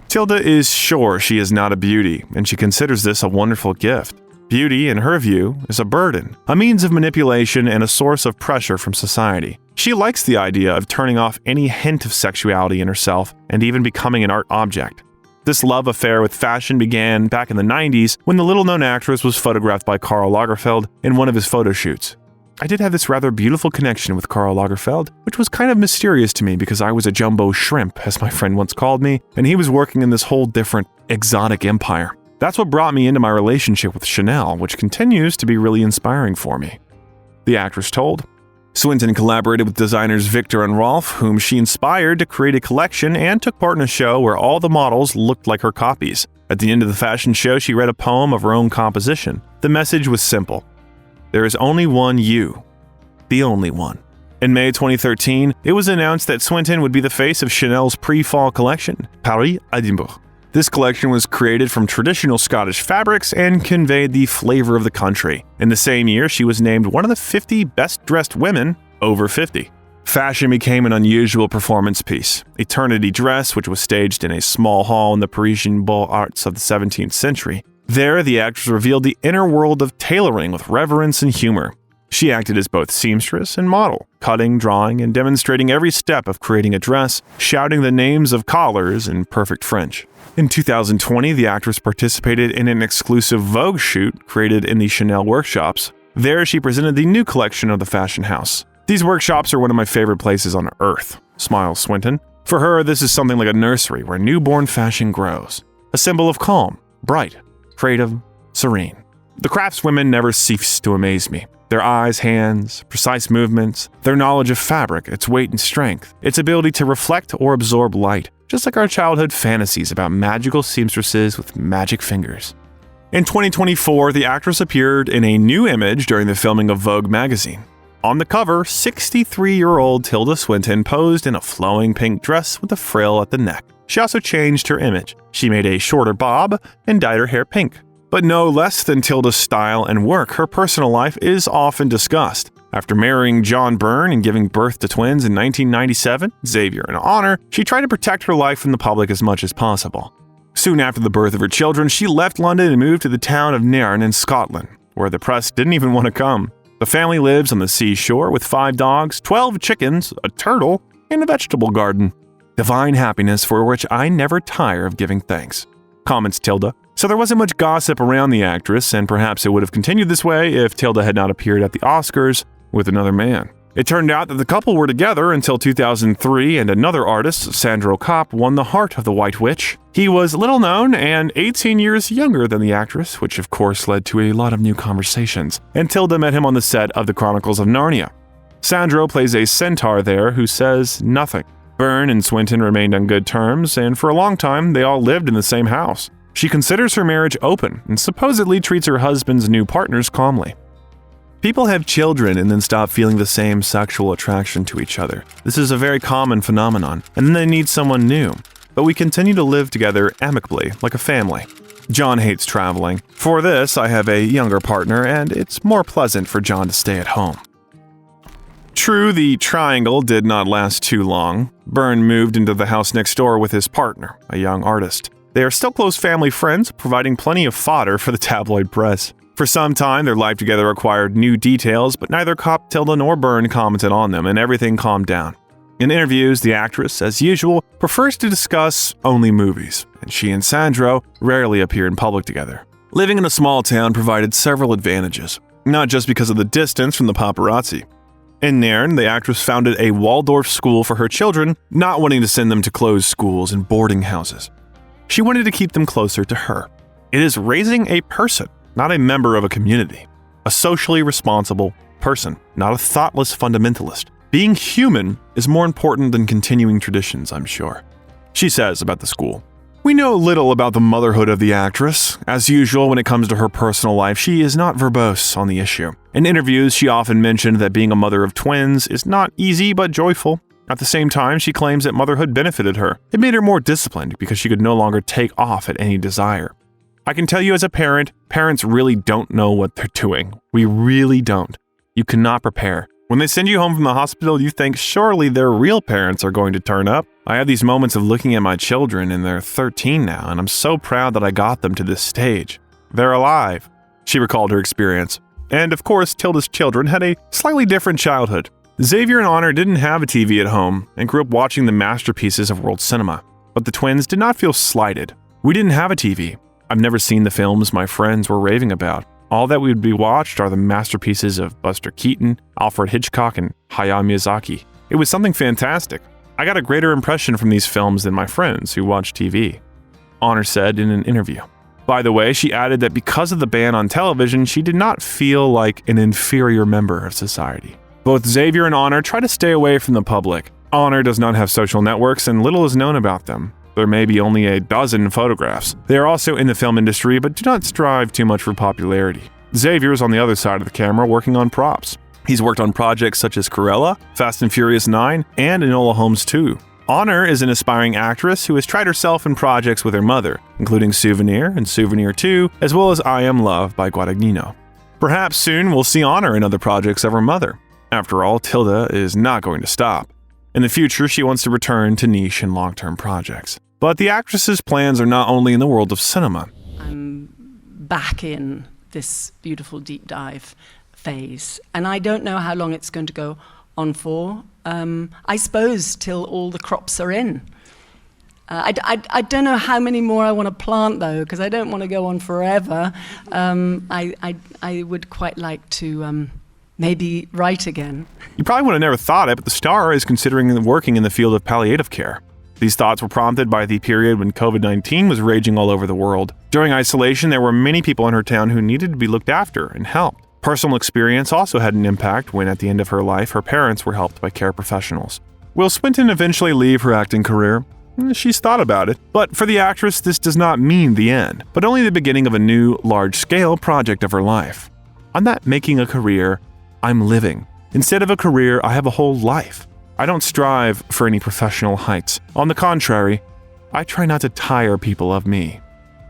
Tilda is sure she is not a beauty, and she considers this a wonderful gift. Beauty, in her view, is a burden, a means of manipulation and a source of pressure from society. She likes the idea of turning off any hint of sexuality in herself and even becoming an art object. This love affair with fashion began back in the 90s when the little-known actress was photographed by Karl Lagerfeld in one of his photo shoots. I did have this rather beautiful connection with Karl Lagerfeld, which was kind of mysterious to me because I was a jumbo shrimp, as my friend once called me, and he was working in this whole different, exotic empire. That's what brought me into my relationship with Chanel, which continues to be really inspiring for me. The actress told. Swinton collaborated with designers Victor and Rolf, whom she inspired to create a collection and took part in a show where all the models looked like her copies. At the end of the fashion show, she read a poem of her own composition. The message was simple. There is only one you. The only one. In May 2013, it was announced that Swinton would be the face of Chanel's pre-fall collection, Paris Edinburgh. This collection was created from traditional Scottish fabrics and conveyed the flavor of the country. In the same year, she was named one of the 50 best-dressed women over 50. Fashion became an unusual performance piece. Eternity Dress, which was staged in a small hall in the Parisian Beaux-Arts of the 17th century. There, the actress revealed the inner world of tailoring with reverence and humor. She acted as both seamstress and model, cutting, drawing, and demonstrating every step of creating a dress, shouting the names of collars in perfect French. In 2020, the actress participated in an exclusive Vogue shoot created in the Chanel workshops. There, she presented the new collection of the fashion house. These workshops are one of my favorite places on earth, smiles Swinton. For her, this is something like a nursery where newborn fashion grows. A symbol of calm, bright, creative, serene. The craftswomen never cease to amaze me. Their eyes, hands, precise movements, their knowledge of fabric, its weight and strength, its ability to reflect or absorb light, just like our childhood fantasies about magical seamstresses with magic fingers. In 2024, the actress appeared in a new image during the filming of Vogue magazine. On the cover, 63-year-old Tilda Swinton posed in a flowing pink dress with a frill at the neck. She also changed her image. She made a shorter bob and dyed her hair pink. But no less than Tilda's style and work, her personal life is often discussed. After marrying John Byrne and giving birth to twins in 1997, Xavier and Honor, she tried to protect her life from the public as much as possible. Soon after the birth of her children, she left London and moved to the town of Nairn in Scotland, where the press didn't even want to come. The family lives on the seashore with 5 dogs, 12 chickens, a turtle, and a vegetable garden. Divine happiness for which I never tire of giving thanks, comments Tilda. So there wasn't much gossip around the actress, and perhaps it would have continued this way if Tilda had not appeared at the Oscars with another man. It turned out that the couple were together until 2003, and another artist, Sandro Kopp, won the heart of the White Witch. He was little known and 18 years younger than the actress, which of course led to a lot of new conversations, and Tilda met him on the set of the Chronicles of Narnia. Sandro plays a centaur there who says nothing. Byrne and Swinton remained on good terms, and for a long time they all lived in the same house. She considers her marriage open and supposedly treats her husband's new partners calmly. People have children and then stop feeling the same sexual attraction to each other. This is a very common phenomenon, and then they need someone new. But we continue to live together amicably, like a family. John hates traveling. For this, I have a younger partner, and it's more pleasant for John to stay at home. True, the triangle did not last too long. Byrne moved into the house next door with his partner, a young artist. They are still close family friends, providing plenty of fodder for the tabloid press. For some time, their life together acquired new details, but neither Kopp, Tilda, nor Byrne commented on them, and everything calmed down. In interviews, the actress, as usual, prefers to discuss only movies, and she and Sandro rarely appear in public together. Living in a small town provided several advantages, not just because of the distance from the paparazzi. In Nairn, the actress founded a Waldorf school for her children, not wanting to send them to closed schools and boarding houses. She wanted to keep them closer to her. It is raising a person, not a member of a community. A socially responsible person, not a thoughtless fundamentalist. Being human is more important than continuing traditions, I'm sure. She says about the school. We know little about the motherhood of the actress. As usual, when it comes to her personal life, she is not verbose on the issue. In interviews, she often mentioned that being a mother of twins is not easy but joyful. At the same time, she claims that motherhood benefited her. It made her more disciplined because she could no longer take off at any desire. I can tell you as a parent, parents really don't know what they're doing. We really don't. You cannot prepare. When they send you home from the hospital, you think surely their real parents are going to turn up. I have these moments of looking at my children, and they're 13 now, and I'm so proud that I got them to this stage. They're alive. She recalled her experience. And of course, Tilda's children had a slightly different childhood. Xavier and Honor didn't have a TV at home and grew up watching the masterpieces of world cinema. But the twins did not feel slighted. We didn't have a TV. I've never seen the films my friends were raving about. All that would be watched are the masterpieces of Buster Keaton, Alfred Hitchcock, and Hayao Miyazaki. It was something fantastic. I got a greater impression from these films than my friends who watch TV, Honor said in an interview. By the way, she added that because of the ban on television, she did not feel like an inferior member of society. Both Xavier and Honor try to stay away from the public. Honor does not have social networks and little is known about them. There may be only a dozen photographs. They are also in the film industry, but do not strive too much for popularity. Xavier is on the other side of the camera working on props. He's worked on projects such as Cruella, Fast and Furious 9, and Enola Holmes 2. Honor is an aspiring actress who has tried herself in projects with her mother, including Souvenir and Souvenir 2, as well as I Am Love by Guadagnino. Perhaps soon we'll see Honor in other projects of her mother. After all, Tilda is not going to stop. In the future, she wants to return to niche and long-term projects. But the actress's plans are not only in the world of cinema. I'm back in this beautiful deep dive phase, and I don't know how long it's going to go on for. I suppose till all the crops are in. I don't know how many more I want to plant, though, because I don't want to go on forever. I would quite like to maybe write again. You probably would have never thought it, but the star is considering working in the field of palliative care. These thoughts were prompted by the period when COVID-19 was raging all over the world. During isolation, there were many people in her town who needed to be looked after and helped. Personal experience also had an impact when, at the end of her life, her parents were helped by care professionals. Will Swinton eventually leave her acting career? She's thought about it. But for the actress, this does not mean the end, but only the beginning of a new, large-scale project of her life. I'm not making a career, I'm living. Instead of a career, I have a whole life. I don't strive for any professional heights. On the contrary, I try not to tire people of me,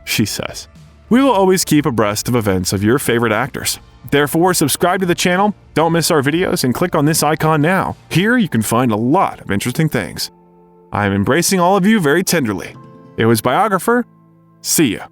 she says. We will always keep abreast of events of your favorite actors. Therefore, subscribe to the channel, don't miss our videos, and click on this icon now. Here you can find a lot of interesting things. I am embracing all of you very tenderly. It was Biographer. See ya.